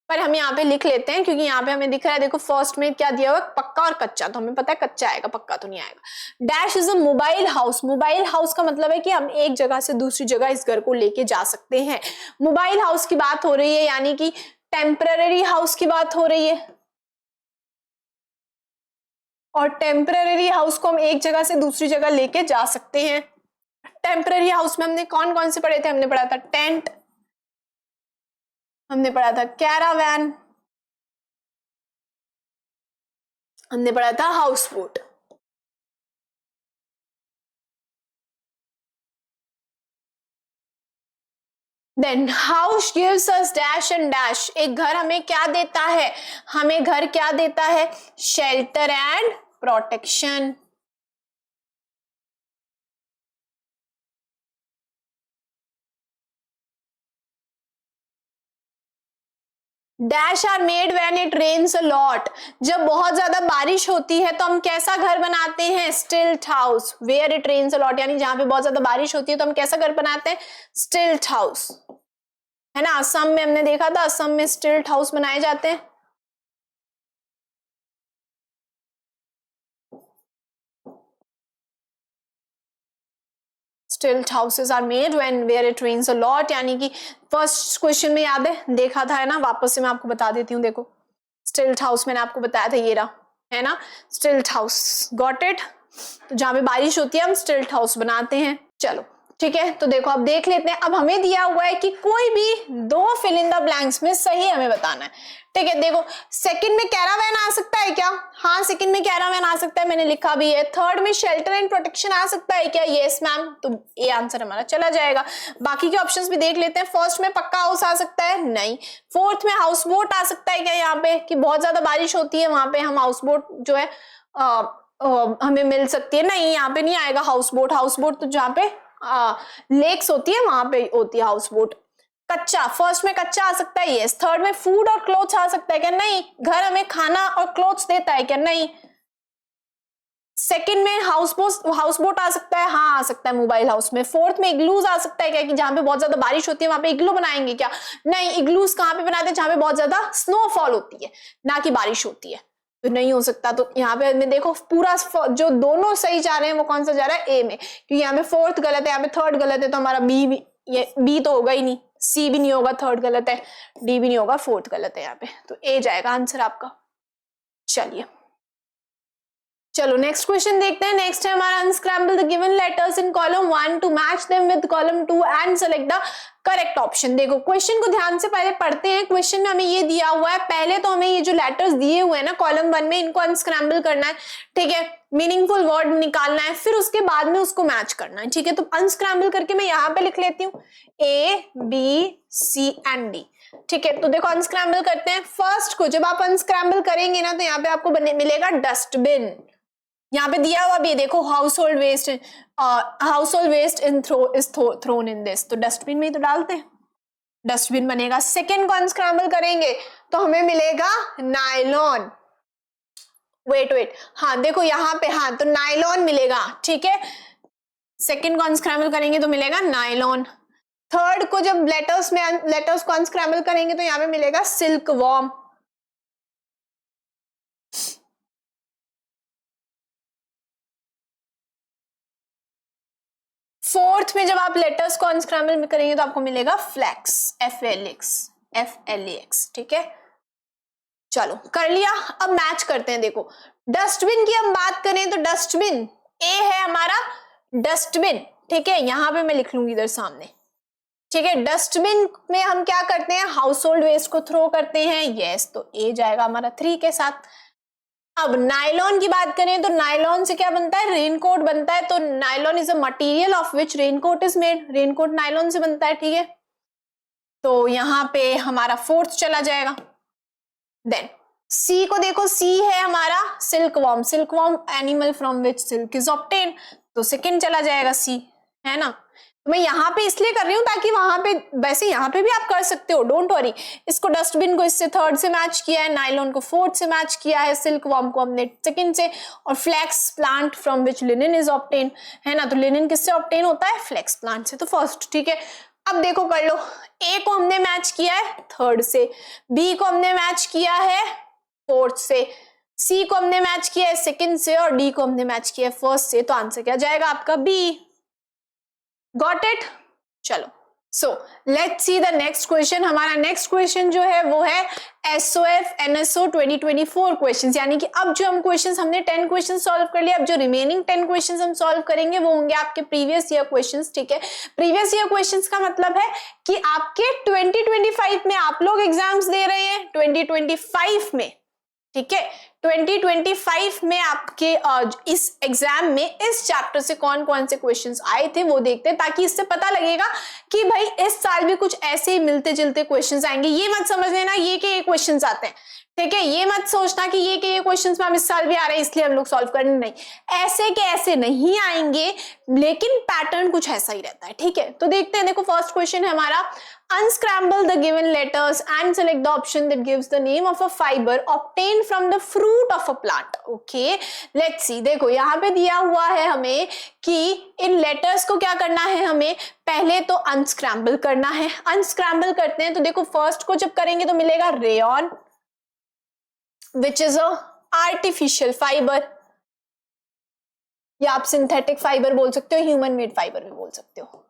पर हम यहाँ पे लिख लेते हैं क्योंकि यहाँ पे हमें दिख रहा है, देखो फर्स्ट में क्या दिया हुआ है, पक्का और कच्चा, तो हमें पता है कच्चा आएगा, पक्का तो नहीं आएगा। Dash is a mobile house, mobile house का मतलब है कि हम एक जगह से दूसरी जगह इस घर को लेके जा सकते हैं। मोबाइल हाउस की बात हो रही है, यानी कि टेम्पररी हाउस की बात हो रही है, और टेम्पररी हाउस को हम एक जगह से दूसरी जगह लेके जा सकते हैं। टेम्पररी हाउस में हमने कौन कौन से पढ़े थे, हमने पढ़ा था टेंट, हमने पढ़ा था कैरावैन, हमने पढ़ा था houseboat. Then house gives us dash and dash, एक घर हमें क्या देता है, हमें घर क्या देता है, shelter and protection. Dash are made when it rains a lot, जब बहुत ज्यादा बारिश होती है तो हम कैसा घर बनाते हैं, stilt house. Where it rains a lot, यानी जहां पे बहुत ज्यादा बारिश होती है तो हम कैसा घर बनाते हैं, स्टिल्ट हाउस, है ना। असम में हमने देखा था, असम में स्टिल्ट हाउस बनाए जाते हैं। Stilt houses are made when where it rains a lot, यानी कि फर्स्ट क्वेश्चन में याद है देखा था, है ना, वापस से मैं आपको बता देती हूँ। देखो स्टिल्ट हाउस मैंने आपको बताया था, ये रहा, है ना स्टिल्ट हाउस, गॉट इट। तो जहां पे बारिश होती है हम स्टिल्ट हाउस बनाते हैं। चलो ठीक है, तो देखो अब देख लेते हैं। अब हमें दिया हुआ है कि कोई भी दो फिल इन द ब्लैंक्स में सही हमें बताना है। ठीक है, देखो सेकंड में कैरावैन आ सकता है क्या, हाँ सेकंड में कैरावैन आ सकता है, मैंने लिखा भी है। थर्ड में शेल्टर एंड प्रोटेक्शन आ सकता है क्या, यस मैम, तो ये आंसर हमारा चला जाएगा। बाकी के ऑप्शंस भी देख लेते हैं। फर्स्ट में पक्का हाउस आ सकता है, नहीं। फोर्थ में हाउस बोट आ सकता है क्या, यहाँ पे कि बहुत ज्यादा बारिश होती है वहां पे हम हाउस बोट जो है हमें मिल सकती है, नहीं यहाँ पे नहीं आएगा हाउस बोट। हाउस बोट तो जहाँ पे लेक्स होती है वहां पे होती है हाउस बोट। कच्चा, फर्स्ट में कच्चा आ सकता है, यस। थर्ड में फूड और क्लोथ्स आ सकता है क्या, नहीं। घर हमें खाना और क्लोथ्स देता है क्या, नहीं। सेकंड में हाउस बोट आ सकता है, हाँ आ सकता है मोबाइल हाउस में। फोर्थ में इग्लूज आ सकता है क्या, कि जहां पे बहुत ज्यादा बारिश होती है वहां पे इग्लू बनाएंगे क्या, नहीं। इग्लूज कहाँ पे बनाते हैं, जहां पे बहुत ज्यादा स्नोफॉल होती है, ना कि बारिश होती है, तो नहीं हो सकता। तो यहाँ पे हमें देखो पूरा जो दोनों सही जा रहे हैं वो कौन सा जा रहा है, ए में, क्योंकि यहाँ पे फोर्थ गलत है, यहाँ पे थर्ड गलत है, तो हमारा बी, ये बी तो होगा ही नहीं, सी भी नहीं होगा, थर्ड गलत है, डी भी नहीं होगा, फोर्थ गलत है यहाँ पे, तो ए जाएगा आंसर आपका। चलिए चलो नेक्स्ट क्वेश्चन देखते हैं। नेक्स्ट है हमारा unscramble the given letters in column 1 to match them with column 2 and select the correct option. देखो क्वेश्चन को ध्यान से पहले पढ़ते हैं। क्वेश्चन में हमें ये दिया हुआ है, पहले तो हमें ये जो लेटर्स दिए हुए हैं ना कॉलम 1 में, इनको अनस्क्रैम्बल करना है, ठीक है, मीनिंगफुल वर्ड निकालना है, फिर उसके बाद में उसको मैच करना है, ठीक है। तो अनस्क्रैम्बल करके मैं यहाँ पे लिख लेती हूँ A B C and D, ठीक है। तो देखो अनस्क्रैम्बल करते हैं। फर्स्ट को जब आप अनस्क्रैम्बल करेंगे ना तो यहाँ पे आपको मिलेगा डस्टबिन। यहाँ पे दिया हुआ भी देखो household waste in thrown in this, तो डस्टबिन में ही तो डालते हैं, डस्टबिन बनेगा। सेकेंड को अनस्क्रैम्बल करेंगे तो हमें मिलेगा नायलॉन, वेट, हाँ देखो यहाँ पे, हाँ तो नायलॉन मिलेगा, ठीक है। सेकंड को अनस्क्रैम्बल करेंगे तो मिलेगा नायलॉन। थर्ड को जब लेटर्स को अनस्क्रैम्बल करेंगे तो यहाँ पे मिलेगा सिल्क वॉर्म। फोर्थ में जब आप लेटर्स को अनस्क्रैम्बल करेंगे तो आपको मिलेगा फ्लैक्स, FLX, ठीक है। चलो कर लिया, अब मैच करते हैं। देखो डस्टबिन की हम बात करें तो डस्टबिन ए है हमारा डस्टबिन, ठीक है, यहां पे मैं लिख लूंगी इधर सामने, ठीक है। डस्टबिन में हम क्या करते हैं, हाउस होल्ड वेस्ट को थ्रो करते हैं, यस, तो ए जाएगा हमारा 3 के साथ। अब नायलॉन की बात करें तो नायलॉन से क्या बनता है, रेनकोट बनता है, तो nylon is a material of which raincoat is made, raincoat nylon से बनता है, ठीक है। तो यहां पे हमारा फोर्थ चला जाएगा। देन सी को देखो, सी है हमारा silk worm animal from which silk is obtain, तो सेकंड चला जाएगा सी, है ना। तो मैं यहाँ पे इसलिए कर रही हूँ ताकि वहां पे, वैसे यहाँ पे भी आप कर सकते हो, डोंट वरी। इसको डस्टबिन को इससे थर्ड से मैच किया है, नायलॉन को फोर्थ से मैच किया है, सिल्क वॉर्म को हमने सेकंड से, और flax plant from which linen is obtain, है ना। तो लिनन किससे ऑब्टेन होता है, फ्लैक्स प्लांट से, तो फर्स्ट, ठीक है। अब देखो कर लो, ए को हमने मैच किया है थर्ड से, बी को हमने मैच किया है फोर्थ से, सी को हमने मैच किया है सेकंड से, और डी को हमने मैच किया है फर्स्ट से, तो आंसर क्या जाएगा आपका बी। Got it. चलो so let's see the next question. हमारा नेक्स्ट क्वेश्चन जो है वो है SOF NSO 2024 क्वेश्चंस, यानी कि अब जो हम क्वेश्चंस, हमने 10 क्वेश्चन सॉल्व कर लिए, अब जो रिमेनिंग 10 क्वेश्चंस हम सॉल्व करेंगे वो होंगे आपके प्रीवियस ईयर क्वेश्चंस, ठीक है। प्रीवियस ईयर क्वेश्चंस का मतलब है कि आपके 2025 में आप लोग एग्जाम्स दे रहे हैं, 2025 में, ठीक है, 2025 में आपके इस एग्जाम में इस चैप्टर से कौन कौन से क्वेश्चंस आए थे वो देखते हैं, ताकि इससे पता लगेगा कि भाई इस साल भी कुछ ऐसे ही मिलते जुलते क्वेश्चंस आएंगे। ये मत समझ लेना ये कि ये क्वेश्चंस आते हैं, ठीक है, ये मत सोचना कि ये क्वेश्चंस मैम इस साल भी आ रहे हैं इसलिए हम लोग सॉल्व करने, नहीं, ऐसे के ऐसे नहीं आएंगे, लेकिन पैटर्न कुछ ऐसा ही रहता है, ठीक है। तो देखते हैं, देखो फर्स्ट क्वेश्चन है हमारा, unscramble the given letters and select the option that gives the name of a fiber obtained from the fruit of a plant. Okay, let's see। देखो यहाँ पे दिया हुआ है हमें कि इन लेटर्स को क्या करना है, हमें पहले तो अनस्क्रैम्बल करना है। अनस्क्रैम्बल करते हैं तो देखो फर्स्ट को जब करेंगे तो मिलेगा rayon, which is a artificial fibre, या आप सिंथेटिक फाइबर बोल सकते हो, ह्यूमन मेड फाइबर भी बोल सकते हो।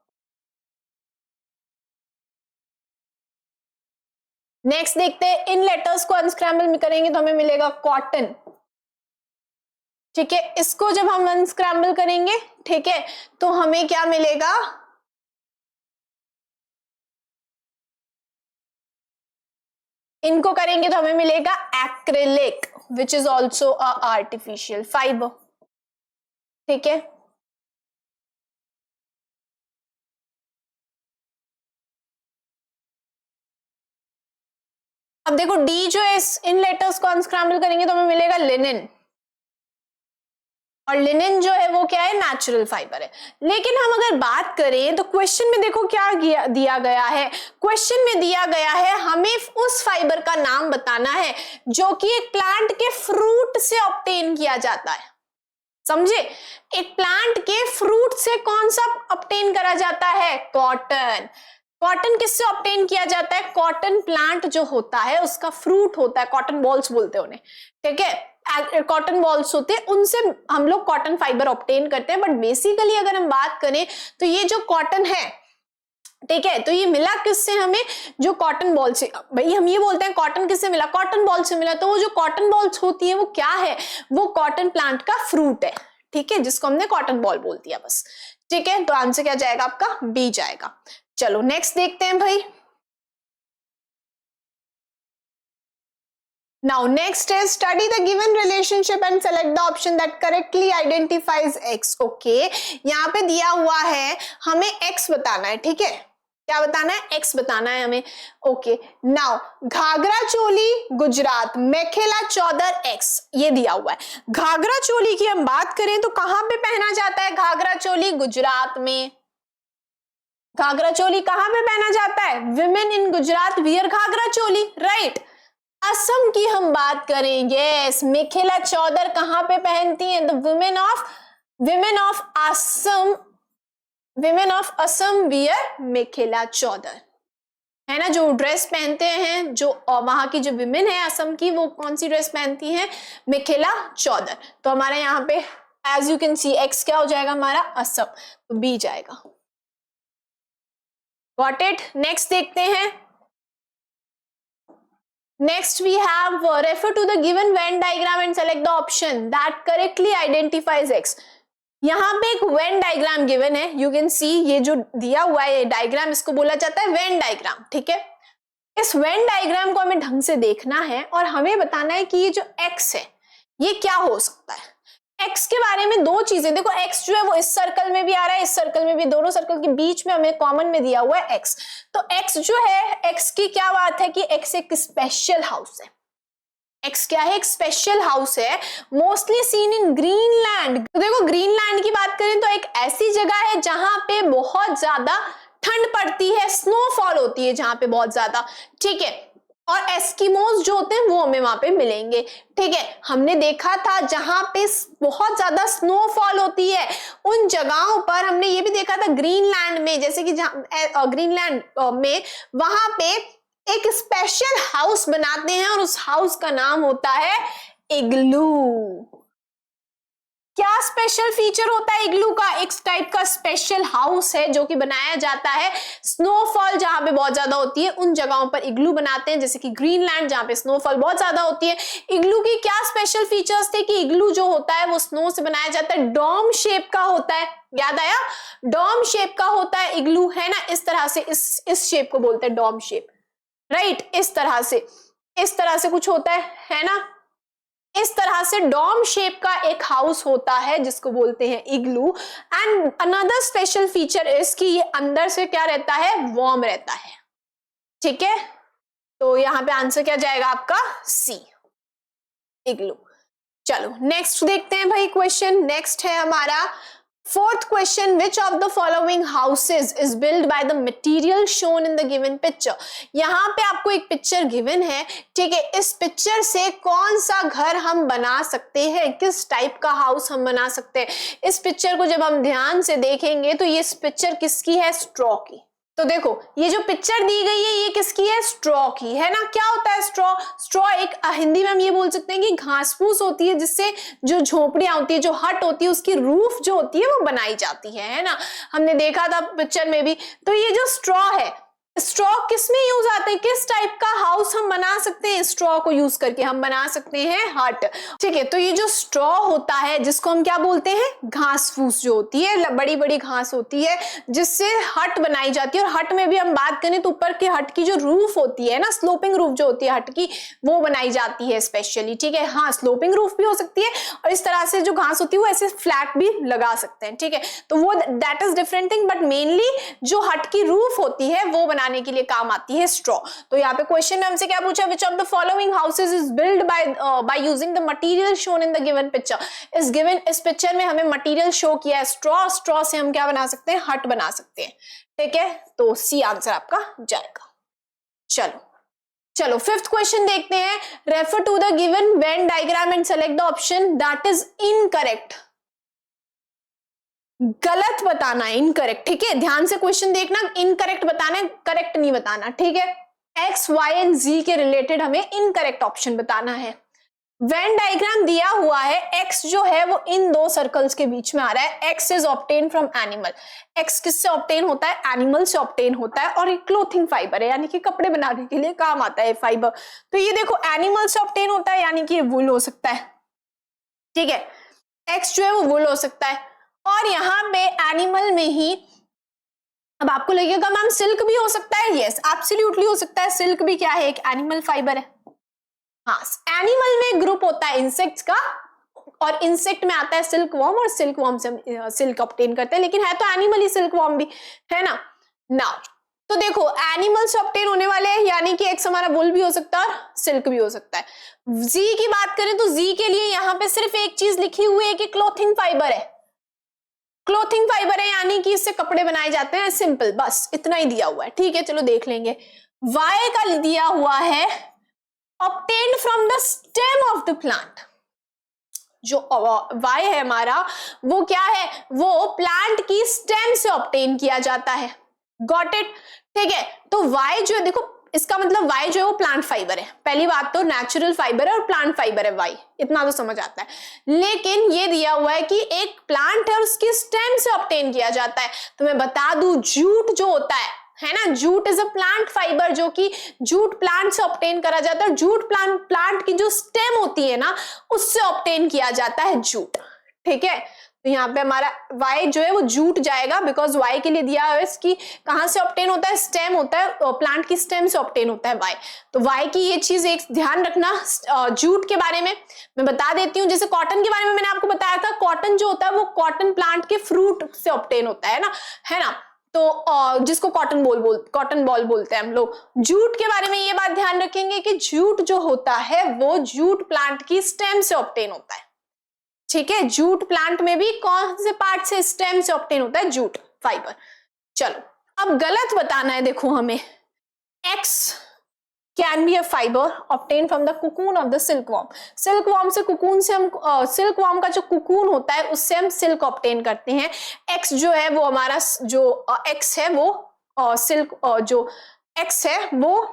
नेक्स्ट देखते हैं, इन लेटर्स को अनस्क्रैम्बल करेंगे तो हमें मिलेगा कॉटन, ठीक है। इसको जब हम अनस्क्रैम्बल करेंगे, ठीक है, तो हमें क्या मिलेगा, इनको करेंगे तो हमें मिलेगा acrylic, which is also a artificial fibre, ठीक है। अब देखो डी जो है, इन लेटर्स को अनस्क्रैम्बल करेंगे तो हमें मिलेगा लिनन, और लिनन जो है वो क्या है, नेचुरल फाइबर है। लेकिन हम अगर बात करें तो क्वेश्चन में देखो क्या दिया गया है, क्वेश्चन में दिया गया है हमें उस फाइबर का नाम बताना है जो कि एक प्लांट के फ्रूट से ऑब्टेन किया जाता है, समझे। एक प्लांट के फ्रूट से कौन सा ऑब्टेन करा जाता है, कॉटन। कॉटन किससे ऑब्टेन किया जाता है, कॉटन प्लांट जो होता है उसका फ्रूट होता है, कॉटन बॉल्स बोलते हैं उन्हें, ठीक है, कॉटन बॉल्स होते हैं, उनसे हम लोग कॉटन फाइबर ऑब्टेन करते हैं। बट बेसिकली अगर हम बात करें तो ये जो कॉटन है, ठीक है, तो ये मिला किससे हमें, जो कॉटन बॉल से, भाई हम ये बोलते हैं कॉटन किससे मिला, कॉटन बॉल से मिला, तो वो जो कॉटन बॉल्स होती है वो क्या है, वो कॉटन प्लांट का फ्रूट है, ठीक है, जिसको हमने कॉटन बॉल बोल दिया बस, ठीक है। तो आंसर क्या जाएगा आपका, बी जाएगा। चलो नेक्स्ट देखते हैं भाई। Now next is study the given relationship and select the option that correctly identifies X. Okay, यहाँ पे दिया हुआ है हमें X बताना है, ठीक है, क्या बताना है, X बताना है हमें। Okay, now ghagra choli Gujarat, mekhela चौदर X, ये दिया हुआ है। घाघरा चोली की हम बात करें तो कहां पे पहना जाता है, घाघरा चोली गुजरात में। घाघरा चोली कहां पे पहना जाता है, women in Gujarat wear ghagra choli, right. Assam की हम बात करें, यस, मेखेला चौदर कहां पे पहनती हैं? The women of Assam wear mekhela chador, है ना, जो ड्रेस पहनते हैं, जो वहां की जो विमेन है असम की, वो कौन सी ड्रेस पहनती हैं? मेखेला चौदर। तो हमारे यहाँ पे as you can see X क्या हो जाएगा हमारा? असम, तो बी जाएगा। Got it? नेक्स्ट देखते हैं। Next we have refer to the given Venn diagram and select the option that correctly identifies X. यहाँ पे एक वेन डायग्राम गिवन है, यू कैन सी, ये जो दिया हुआ है डायग्राम, इसको बोला जाता है वेन डायग्राम, ठीक है। इस वेन डायग्राम को हमें ढंग से देखना है और हमें बताना है कि ये जो एक्स है ये क्या हो सकता है। एक्स के बारे में दो चीजें देखो, एक्स जो है वो इस सर्कल में भी आ रहा है, इस सर्कल में भी, दोनों सर्कल के बीच में हमें कॉमन में दिया हुआ है एक्स। तो एक्स जो है, एक्स की क्या बात है कि एक्स एक स्पेशल हाउस है। एक्स क्या है? एक स्पेशल हाउस है, मोस्टली सीन इन ग्रीनलैंड। तो देखो ग्रीनलैंड की बात करें तो एक ऐसी जगह है जहां पे बहुत ज्यादा ठंड पड़ती है, स्नोफॉल होती है जहां पे बहुत ज्यादा, ठीक है। और एस्किमोस जो होते हैं वो हमें वहां पे मिलेंगे, ठीक है। हमने देखा था जहां पे बहुत ज्यादा स्नोफॉल होती है उन जगहों पर, हमने ये भी देखा था ग्रीनलैंड में, जैसे कि ग्रीनलैंड में वहां पे एक स्पेशल हाउस बनाते हैं और उस हाउस का नाम होता है इग्लू। क्या स्पेशल फीचर होता है इग्लू का? एक टाइप का स्पेशल हाउस है जो कि बनाया जाता है, स्नोफॉल जहां पे बहुत ज्यादा होती है उन जगहों पर इग्लू बनाते हैं, जैसे कि ग्रीनलैंड जहां पे स्नोफॉल बहुत ज्यादा होती है। इग्लू की क्या स्पेशल फीचर्स थे कि इग्लू जो होता है वो स्नो से बनाया जाता है, डोम शेप का होता है, याद आया? डोम शेप का होता है इग्लू, है ना, इस तरह से, इस शेप को बोलते हैं डोम शेप, राइट, इस तरह से कुछ होता है ना, इस तरह से डोम शेप का एक हाउस होता है जिसको बोलते हैं igloo. And another special feature is कि ये अंदर से क्या रहता है? वार्म रहता है, ठीक है। तो यहां पे आंसर क्या जाएगा आपका? सी, इग्लू। चलो नेक्स्ट देखते हैं भाई क्वेश्चन। नेक्स्ट है हमारा fourth question, which of the following houses is built by the material shown in the given picture? यहाँ पे आपको एक पिक्चर गिवन है, ठीक है, इस पिक्चर से कौन सा घर हम बना सकते हैं, किस टाइप का हाउस हम बना सकते हैं। इस पिक्चर को जब हम ध्यान से देखेंगे तो ये पिक्चर किसकी है? स्ट्रॉ की। तो देखो ये जो पिक्चर दी गई है ये किसकी है? स्ट्रॉ की, है ना। क्या होता है स्ट्रॉ? स्ट्रॉ एक हिंदी में हम ये बोल सकते हैं कि घास फूस होती है जिससे जो झोपड़ियां होती है, जो हट होती है, उसकी रूफ जो होती है वो बनाई जाती है ना। हमने देखा था पिक्चर में भी। तो ये जो स्ट्रॉ है, स्ट्रॉ किस में यूज आता है? किस टाइप का हाउस हम बना सकते हैं? स्ट्रॉ को यूज करके हम बना सकते हैं हट, ठीक है। तो ये जो स्ट्रॉ होता है जिसको हम क्या बोलते हैं? घास फूस जो होती है, बड़ी बड़ी घास होती है जिससे हट बनाई जाती है। और हट में भी हम बात करें तो ऊपर के हट की जो रूफ होती है ना, स्लोपिंग रूफ जो होती है हट की, वो बनाई जाती है स्पेशली, ठीक है। हाँ, स्लोपिंग रूफ भी हो सकती है और इस तरह से जो घास होती है वो ऐसे फ्लैट भी लगा सकते हैं, ठीक है। तो वो that is different thing, but mainly जो हट की रूफ होती है वो बनाने के लिए काम आती है स्ट्रॉ। तो यहाँ पे क्वेश्चन में हमसे क्या पूछा? विच of the following houses is build by using the material shown in the given picture? इस पिक्चर में हमें मटेरियल शो किया है स्ट्रॉ, स्ट्रॉ से हम क्या बना सकते हैं? हट बना सकते हैं, ठीक है। तो सी आंसर आपका जाएगा। चलो फिफ्थ क्वेश्चन देखते हैं। Refer to the given Venn diagram and select the option that is incorrect. गलत बताना है, इनकरेक्ट, ठीक है। ध्यान से क्वेश्चन देखना, इनकरेक्ट बताना है, करेक्ट नहीं बताना, ठीक है। एक्स, वाई एंड जी के रिलेटेड हमें इनकरेक्ट ऑप्शन बताना है। वेन डायग्राम दिया हुआ है, एक्स जो है वो इन दो सर्कल्स के बीच में आ रहा है। X is obtain from animal. X किससे ऑब्टेन होता है? एनिमल से ऑब्टेन होता है और ये क्लोथिंग फाइबर है, यानी कि कपड़े बनाने के लिए काम आता है फाइबर। तो ये देखो एनिमल से ऑब्टेन होता है, यानी कि ये वुल हो सकता है, ठीक है। एक्स जो है वो वुल हो सकता है और यहाँ पे एनिमल में ही, अब आपको लगेगा मैम सिल्क भी हो सकता है, यस एब्सोल्युटली हो सकता है। सिल्क भी क्या है? एक एनिमल फाइबर है। हाँ, एनिमल में ग्रुप होता है इंसेक्ट्स का और इंसेक्ट में आता है सिल्क वॉर्म और सिल्क वॉर्म से हम सिल्क ऑब्टेन करते हैं, लेकिन है तो एनिमल ही सिल्क वॉर्म भी, है ना। नाउ तो देखो एनिमल से ऑब्टेन होने वाले हैं, यानी कि एक हमारा वुल भी हो सकता है और सिल्क भी हो सकता है। जी की बात करें तो जी के लिए यहाँ पे सिर्फ एक चीज लिखी हुई है कि क्लोथिंग फाइबर है, क्लोथिंग फाइबर है, यानी कि इससे कपड़े बनाए जाते हैं, सिंपल, बस इतना ही दिया हुआ है, ठीक है। चलो देख लेंगे। वाई का दिया हुआ है obtained from the stem of the plant. जो वाई है हमारा वो क्या है, वो प्लांट की स्टेम से ऑब्टेन किया जाता है। Got it? ठीक है, तो वाई जो है, देखो इसका मतलब वाई जो है वो प्लांट फाइबर है। पहली बात तो नेचुरल फाइबर है और प्लांट फाइबर है वाई, इतना तो समझ आता है। लेकिन ये दिया हुआ है कि एक प्लांट है और उसकी स्टेम से ऑब्टेन किया जाता है। तो मैं बता दूं, जूट जो होता है ना, jute is a plant fibre, जो कि जूट प्लांट से ऑब्टेन करा जाता है। जूट प्लांट की जो स्टेम होती है ना, उससे ऑब्टेन किया जाता है जूट। ठीक है, तो यहाँ पे हमारा वाई जो है वो जूट जाएगा, बिकॉज वाई के लिए दिया है कि कहां से ऑब्टेन होता है, स्टेम होता है, प्लांट की स्टेम से ऑब्टेन होता है वाई। तो वाई की ये चीज एक ध्यान रखना। जूट के बारे में मैं बता देती हूँ, जैसे कॉटन के बारे में मैंने आपको बताया था, कॉटन जो होता है वो कॉटन प्लांट के फ्रूट से ऑब्टेन होता है ना, तो जिसको कॉटन बॉल बोलते हैं हम लोग। जूट के बारे में ये बात ध्यान रखेंगे कि जूट जो होता है वो जूट प्लांट की स्टेम से ऑब्टेन होता है। ठीक है, जूट प्लांट में भी कौन से पार्ट से, स्टेम से ऑब्टेन होता है जूट फाइबर। चलो अब गलत बताना है, देखो हमें x can be a fibre obtain from the cocoon of the silkworm. Silkworm से कुकून से हम सिल्कवॉर्म का जो कुकून होता है उससे हम सिल्क ऑब्टेन करते हैं। एक्स जो है वो हमारा जो एक्स है वो सिल्क जो एक्स है वो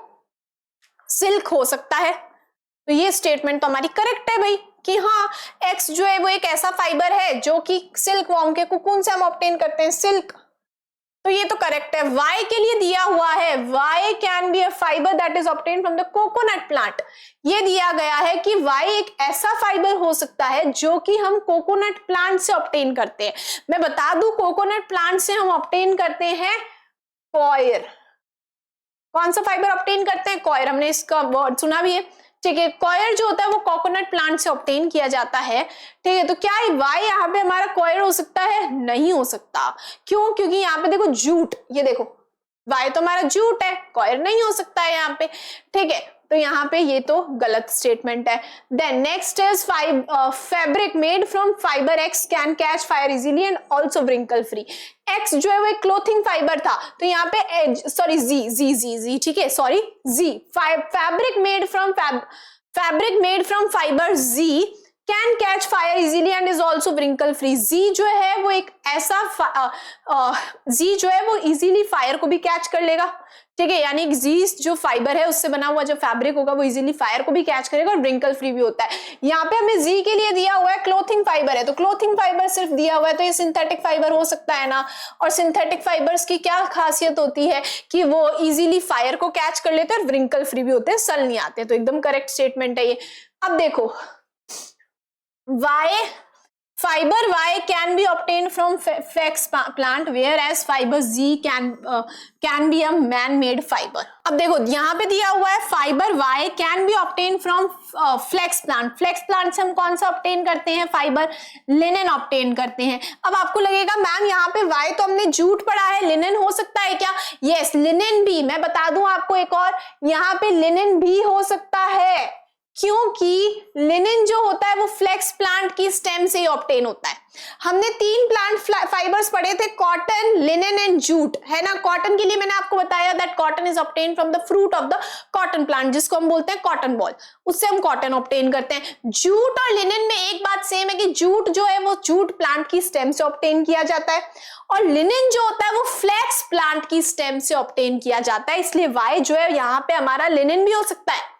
सिल्क हो सकता है। तो ये स्टेटमेंट तो हमारी करेक्ट है भाई, कि हाँ एक्स जो है वो एक ऐसा फाइबर है जो कि सिल्कवॉर्म के कुकून से हम ऑब्टेन करते हैं सिल्क। तो ये तो करेक्ट है। वाई के लिए दिया हुआ है, Y can be a fibre that is obtain from the coconut plant. ये दिया गया है कि वाई एक ऐसा फाइबर हो सकता है जो कि हम कोकोनट प्लांट से ऑब्टेन करते हैं। मैं बता दूं, कोकोनट प्लांट से हम ऑब्टेन करते हैं कॉयर। कौन सा फाइबर ऑब्टेन करते हैं? कॉयर। हमने इसका वर्ड सुना भी है। ठीक है, कॉयर जो होता है वो कोकोनट प्लांट से ऑब्टेन किया जाता है। ठीक है, तो क्या वाई यहाँ पे हमारा कॉयर हो सकता है? नहीं हो सकता। क्यों? क्योंकि यहाँ पे देखो जूट, ये देखो वाई तो हमारा जूट है, कॉयर नहीं हो सकता है यहाँ पे। ठीक है, तो यहाँ पे ये तो गलत स्टेटमेंट है। Then next is fabric made from fibre X can catch fire easily and also wrinkle free. X जो है वो एक क्लोथिंग फाइबर था, तो यहाँ पे सॉरी जी, ठीक है, sorry ji, fabric made from fibre G can catch fire easily and is also wrinkle free. G जो है वो एक ऐसा जी जो है वो इजीली फायर को भी कैच कर लेगा। ठीक है, यानी जी जो फाइबर है उससे बना हुआ जो फैब्रिक होगा वो इजीली फायर को भी कैच करेगा और व्रिंकल फ्री भी होता है। यहाँ पे हमें जी के लिए दिया हुआ है क्लोथिंग फाइबर है, तो क्लोथिंग फाइबर सिर्फ दिया हुआ है, तो ये सिंथेटिक फाइबर हो सकता है ना। और सिंथेटिक फाइबर्स की क्या खासियत होती है कि वो इजीली फायर को कैच कर लेते हैं और व्रिंकल फ्री भी होते हैं, सल नहीं आते। तो एकदम करेक्ट स्टेटमेंट है ये। अब देखो fiber Y can be obtained from flax plant, whereas fiber Z can be a man-made fiber. अब देखो यहाँ पे दिया हुआ है fibre Y can be obtained from flax plant. flax plant से हम कौन सा obtain करते हैं फाइबर? लिनन obtain करते हैं। अब आपको लगेगा मैम यहाँ पे Y तो हमने जूट पढ़ा है, लिनन हो सकता है क्या? यस, लिनन भी। मैं बता दूं आपको एक और, यहाँ पे लिनन भी हो सकता है, क्योंकि लिनन जो होता है वो फ्लेक्स प्लांट की स्टेम से ही ऑब्टेन होता है। हमने 3 प्लांट फाइबर्स पढ़े थे, कॉटन, लिनन एंड जूट, है ना। कॉटन के लिए मैंने आपको बताया that cotton is obtain from the fruit of the cotton plant, जिसको हम बोलते हैं कॉटन बॉल, उससे हम कॉटन ऑब्टेन करते हैं। जूट और लिनन में एक बात सेम है कि जूट जो है वो जूट प्लांट की स्टेम से ऑब्टेन किया जाता है, और लिनन जो होता है वो फ्लेक्स प्लांट की स्टेम से ऑब्टेन किया जाता है। इसलिए वाई जो है यहाँ पे हमारा लिनन भी हो सकता है,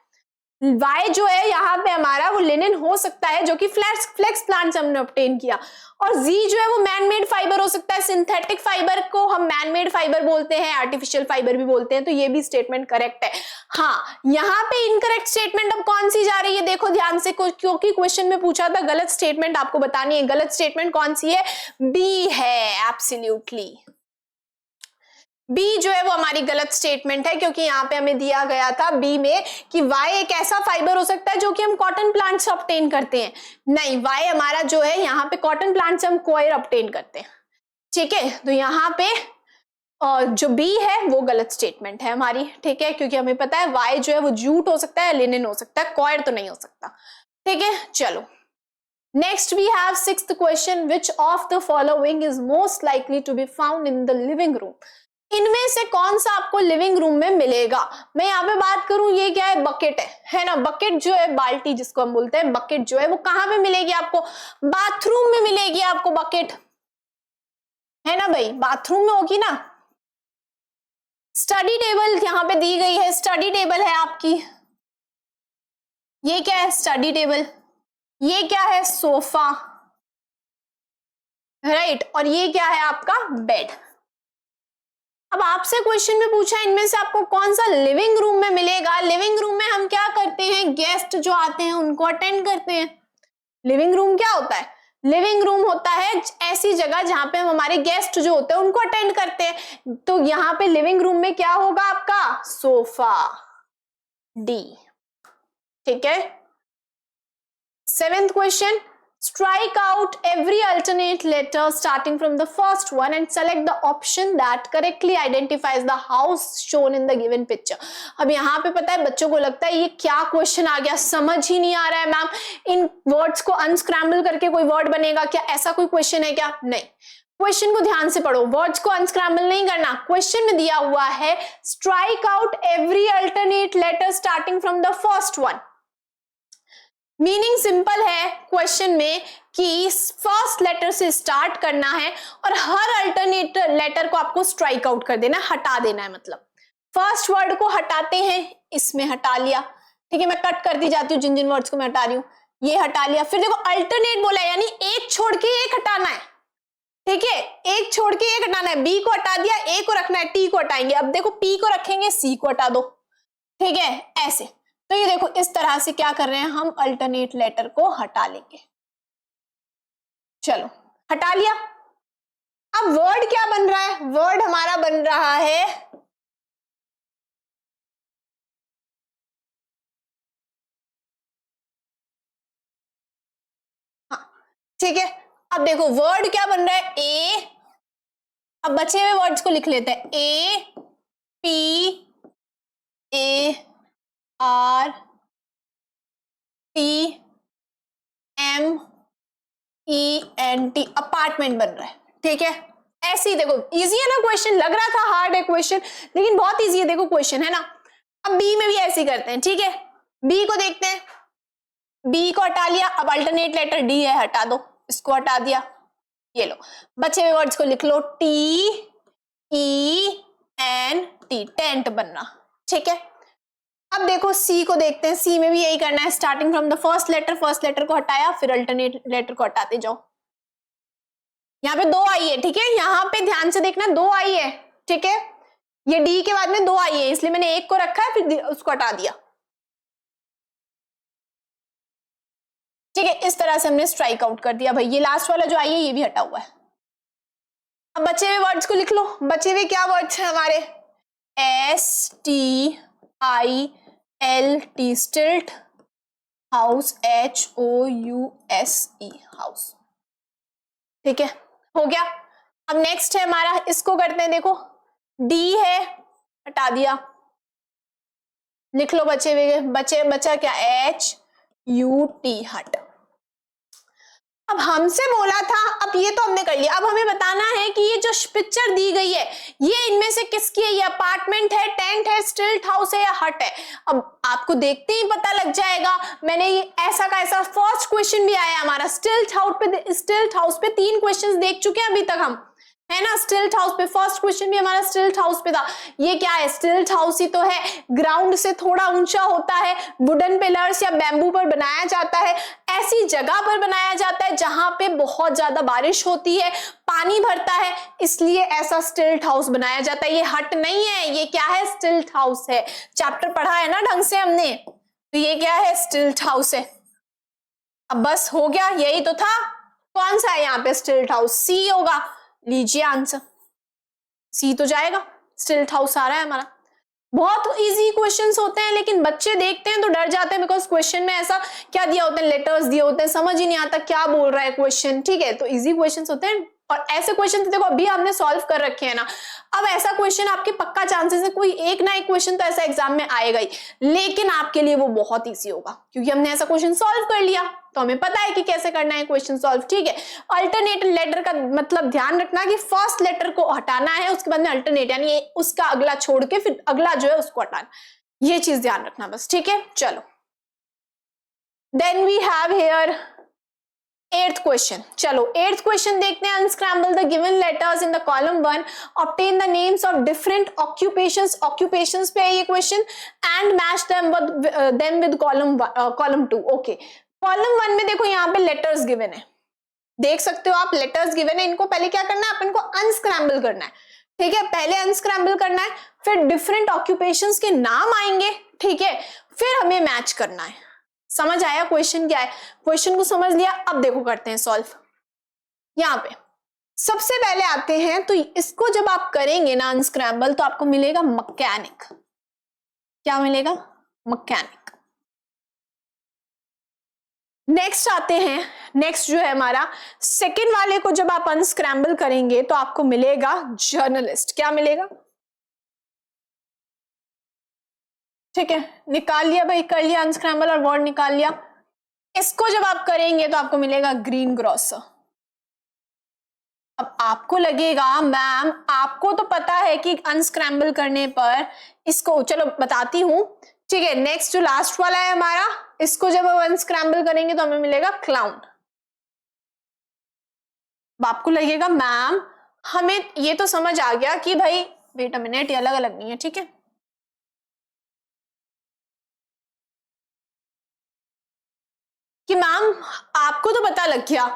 वाई जो है यहाँ पे हमारा वो लिनन हो सकता है जो कि फ्लेक्स प्लांट से हमने ऑब्टेन किया, और जी जो है वो मैन मेड फाइबर हो सकता है। सिंथेटिक फाइबर को हम मैन मेड फाइबर बोलते हैं, आर्टिफिशियल फाइबर भी बोलते हैं। तो ये भी स्टेटमेंट करेक्ट है। हाँ, यहाँ पे इनकरेक्ट स्टेटमेंट अब कौन सी जा रही है, देखो ध्यान से, क्योंकि क्वेश्चन में पूछा था गलत स्टेटमेंट आपको बतानी है। गलत स्टेटमेंट कौन सी है? बी है, एब्सोल्युटली। बी जो है वो हमारी गलत स्टेटमेंट है, क्योंकि यहाँ पे हमें दिया गया था बी में कि वाई एक ऐसा फाइबर हो सकता है जो कि हम कॉटन प्लांट से ऑब्टेन करते हैं। नहीं, वाई हमारा जो है यहाँ पे कॉटन प्लांट से हम कॉयर ऑब्टेन करते हैं। ठीक है, तो यहाँ पे जो बी है वो गलत स्टेटमेंट है हमारी। ठीक है, क्योंकि हमें पता है वाई जो है वो जूट हो सकता है, लिनन हो सकता है, कॉयर तो नहीं हो सकता। ठीक है, चलो next we have 6th question, which of the following is most likely to be found in the living room. इनमें से कौन सा आपको लिविंग रूम में मिलेगा? मैं यहाँ पे बात करूं, ये क्या है? बकेट है ना। बकेट जो है, बाल्टी जिसको हम बोलते हैं, बकेट जो है वो कहां पे मिलेगी आपको? बाथरूम में मिलेगी आपको बकेट, है ना भाई, बाथरूम में होगी ना। स्टडी टेबल यहाँ पे दी गई है, स्टडी टेबल है आपकी, ये क्या है? Study table. ये क्या है? Sofa, right. और ये क्या है आपका? बेड। अब आपसे क्वेश्चन में पूछा इनमें से आपको कौन सा लिविंग रूम में मिलेगा? लिविंग रूम में हम क्या करते हैं? गेस्ट जो आते हैं उनको अटेंड करते हैं। लिविंग रूम क्या होता है? लिविंग रूम होता है ऐसी जगह जहां पे हम हमारे गेस्ट जो होते हैं उनको अटेंड करते हैं। तो यहाँ पे लिविंग रूम में क्या होगा आपका? Sofa, D. ठीक है। 7th question, strike out every alternate letter starting from the first one and select the option that correctly identifies the house shown in the given picture. अब यहाँ पे पता है बच्चों को लगता है ये क्या क्वेश्चन आ गया, समझ ही नहीं आ रहा है मैम, इन वर्ड्स को अनस्क्रैम्बल करके कोई वर्ड बनेगा क्या? ऐसा कोई क्वेश्चन है क्या? नहीं। क्वेश्चन को ध्यान से पढ़ो, वर्ड्स को अनस्क्रैम्बल नहीं करना। क्वेश्चन में दिया हुआ है strike out every alternate letter starting from the first one. Meaning simple है क्वेश्चन में कि फर्स्ट लेटर से स्टार्ट करना है और हर अल्टरनेट लेटर को आपको स्ट्राइक आउट कर देना, हटा देना है। मतलब फर्स्ट वर्ड को हटाते हैं, इसमें हटा लिया, ठीक है। मैं कट करती जाती हूँ जिन जिन वर्ड्स को मैं हटा रही हूँ, ये हटा लिया। फिर देखो अल्टरनेट बोला है, यानी एक छोड़ के एक हटाना है, ठीक है। एक छोड़ के एक हटाना है। बी को हटा दिया, ए को रखना है, टी को हटाएंगे। अब देखो पी को रखेंगे, सी को हटा दो, ठीक है, ऐसे। तो ये देखो इस तरह से क्या कर रहे हैं हम, अल्टरनेट लेटर को हटा लेंगे। चलो हटा लिया। अब वर्ड क्या बन रहा है? वर्ड हमारा बन रहा है हाँ, ठीक है। अब देखो वर्ड क्या बन रहा है? ए। अब बचे हुए वर्ड्स को लिख लेते हैं, A P A R T M E N T, apartment बन रहा है, ठीक है। ऐसे ही देखो, इजी है ना क्वेश्चन? लग रहा था हार्ड है क्वेश्चन, लेकिन बहुत इजी है, देखो क्वेश्चन है ना। अब बी में भी ऐसे ही करते हैं, ठीक है। बी को देखते हैं, बी को हटा लिया। अब अल्टरनेट लेटर डी है, हटा दो, इसको हटा दिया। ये लो बचे हुए वर्ड्स को लिख लो, T E N T, tent बनना, ठीक है। अब देखो सी को देखते हैं, सी में भी यही करना है, starting from the first letter को हटाया, फिर अल्टरनेट लेटर को हटाते जाओ। यहाँ पे 2 आई है, ठीक है। यहाँ पे ध्यान से देखना, 2 आई है, ठीक है। ये डी के बाद में 2 आई है, इसलिए मैंने एक को रखा है, फिर उसको हटा दिया, ठीक है। इस तरह से हमने स्ट्राइक आउट कर दिया। भाई ये लास्ट वाला जो आई है ये भी हटा हुआ है। अब बचे हुए वर्ड्स को लिख लो। बचे हुए क्या वर्ड्स हैं हमारे? S T I L T, stilt, house, H O U S E, house, ठीक है, हो गया। अब नेक्स्ट है हमारा, इसको करते हैं, देखो डी है, हटा दिया, लिख लो बचे हुए, बचा क्या? एच यू टी, हट। अब हमसे बोला था, अब ये तो हमने कर लिया, अब हमें बताना है कि ये जो पिक्चर दी गई है ये इनमें से किसकी है? ये अपार्टमेंट है, टेंट है, स्टिल्ट हाउस है या हट है? अब आपको देखते ही पता लग जाएगा। मैंने ये ऐसा का ऐसा फर्स्ट क्वेश्चन भी आया हमारा स्टिल्ट हाउस पे 3 क्वेश्चंस देख चुके हैं अभी तक हम, है ना। स्टिल्ट हाउस पे फर्स्ट क्वेश्चन भी हमारा स्टिल्ट हाउस पे था। ये क्या है? स्टिल्ट हाउस ही तो है, ग्राउंड से थोड़ा ऊंचा होता है, वुडन पिलर्स या बैम्बू पर बनाया जाता है, ऐसी जगह पर बनाया जाता है जहां पे बहुत ज्यादा बारिश होती है, पानी भरता है, इसलिए ऐसा स्टिल्ट हाउस बनाया जाता है। ये हट नहीं है, ये क्या है? स्टिल्ट हाउस है। चैप्टर पढ़ा है ना ढंग से हमने, तो ये क्या है? स्टिल्ट हाउस है। अब बस हो गया, यही तो था। कौन सा है यहाँ पे स्टिल्ट हाउस? सी होगा, लीजिए आंसर, सी तो जाएगा, स्टिल्ट हाउस आ रहा है हमारा। बहुत इजी क्वेश्चंस होते हैं, लेकिन बच्चे देखते हैं तो डर जाते हैं, बिकॉज क्वेश्चन में ऐसा क्या दिया होता है, लेटर्स दिए होते हैं, समझ ही नहीं आता क्या बोल रहा है क्वेश्चन, ठीक है। तो इजी क्वेश्चंस होते हैं, और ऐसे क्वेश्चन तो देखो अभी हमने सॉल्व कर रखे हैं ना। अब ऐसा क्वेश्चन आपके पक्का चांसेस है कोई एक ना एक क्वेश्चन तो ऐसा एग्जाम में आएगा ही, लेकिन आपके लिए वो बहुत ईजी होगा क्योंकि हमने ऐसा क्वेश्चन सॉल्व कर लिया, तो हमें पता है कि कैसे करना है क्वेश्चन सॉल्व। ठीक है, अल्टरनेट लेटर का मतलब ध्यान रखना कि फर्स्ट लेटर को हटाना है, उसके बाद में अल्टरनेट यानी उसका अगला छोड़ के फिर अगला जो है उसको हटाना, ये चीज ध्यान रखना बस। ठीक है, चलो then we have here 8th question. चलो 8th क्वेश्चन देखते हैं। Unscramble the given letters in the column 1, obtain the names of different occupations, occupations पे है ये क्वेश्चन, and match them with column 2। Okay, column 1 में देखो यहाँ पे लेटर्स गिवन है, देख सकते हो आप लेटर्स गिवन है, इनको पहले क्या करना है अपन को अनस्क्रैम्बल करना है। ठीक है, पहले अनस्क्रैम्बल करना है, फिर डिफरेंट ऑक्यूपेशंस के नाम आएंगे। ठीक है, फिर हमें मैच करना है। समझ आया क्वेश्चन क्या है? क्वेश्चन को समझ लिया, अब देखो करते हैं सॉल्व। यहाँ पे सबसे पहले आते हैं, तो इसको जब आप करेंगे ना अनस्क्रैम्बल तो आपको मिलेगा मैकेनिक। क्या मिलेगा? मैकेनिक। नेक्स्ट आते हैं, नेक्स्ट जो है हमारा सेकेंड वाले को जब आप अनस्क्रैम्बल करेंगे तो आपको मिलेगा जर्नलिस्ट। क्या मिलेगा? ठीक है, निकाल लिया भाई, कर लिया अनस्क्रैम्बल और वर्ड निकाल लिया। इसको जब आप करेंगे तो आपको मिलेगा ग्रीन ग्रोसर। अब आपको लगेगा मैम आपको तो पता है कि अनस्क्रैम्बल करने पर इसको, चलो बताती हूं। ठीक है, नेक्स्ट जो लास्ट वाला है हमारा, इसको जब हम अनस्क्रैम्बल करेंगे तो हमें मिलेगा क्लाउन। आपको लगेगा मैम हमें ये तो समझ आ गया कि भाई वेट अ मिनट, ये अलग अलग नहीं है। ठीक है, कि मैम आपको तो पता लग गया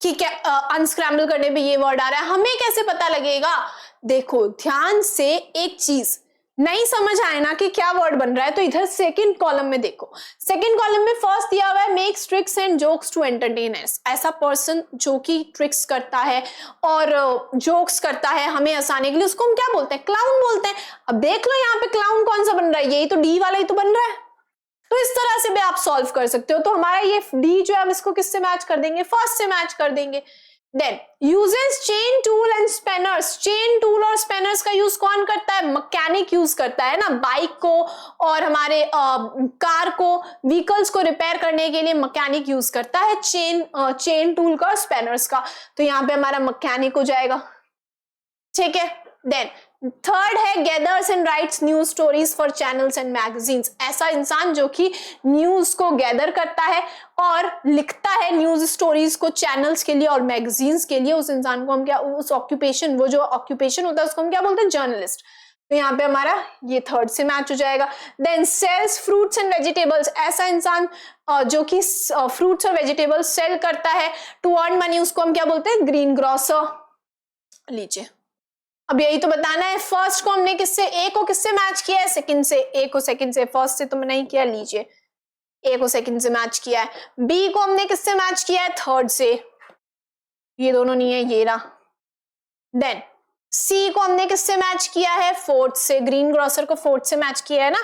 कि क्या अनस्क्रैम्बल करने पे ये वर्ड आ रहा है, हमें कैसे पता लगेगा? देखो ध्यान से, एक चीज नहीं समझ आए ना कि क्या वर्ड बन रहा है, तो इधर सेकंड कॉलम में देखो। सेकंड कॉलम में फर्स्ट दिया हुआ है makes tricks and jokes to entertainers. ऐसा पर्सन जो कि ट्रिक्स करता है और जोक्स करता है हमें हंसाने के लिए, उसको हम क्या बोलते हैं? क्लाउन बोलते हैं। अब देख लो यहाँ पे क्लाउन कौन सा बन रहा है, यही तो डी वाला ही तो बन रहा है। तो इस तरह से भी आप सॉल्व कर सकते हो। तो हमारा ये डी जो है हम इसको किससे मैच कर देंगे? फर्स्ट से मैच कर देंगे। Then uses chain tool and spanners. Chain tool और स्पेनर्स का यूज कौन करता है? मैकेनिक यूज करता है ना, बाइक को और हमारे कार को, व्हीकल्स को रिपेयर करने के लिए मैकेनिक यूज करता है चेन टूल का और स्पेनर्स का। तो यहाँ पे हमारा मैकेनिक हो जाएगा। ठीक है, देन थर्ड है gathers and writes news stories for channels and magazines. ऐसा इंसान जो कि न्यूज को गैदर करता है और लिखता है न्यूज स्टोरीज को चैनल्स के लिए और मैगजीन्स के लिए, उस इंसान को हम क्या, उस ऑक्यूपेशन, वो जो ऑक्यूपेशन होता है उसको हम क्या बोलते हैं? जर्नलिस्ट। तो यहाँ पे हमारा ये थर्ड से मैच हो जाएगा। Then sells fruits and vegetables. ऐसा इंसान जो कि फ्रूट्स और वेजिटेबल्स सेल करता है टू अर्न मनी, उसको हम क्या बोलते हैं? Green grocer. लीजिए, अब यही तो बताना है। फर्स्ट को हमने किससे, ए को किससे मैच किया है? सेकंड से। ए को सेकंड से, फर्स्ट से तो मैंने नहीं किया। लीजिए, ए को सेकंड से मैच किया है। बी को हमने किससे मैच किया है? थर्ड से। ये दोनों नहीं है, ये रहा। देन सी को हमने किससे मैच किया है? फोर्थ से। ग्रीन ग्रोसर को फोर्थ से मैच किया है ना,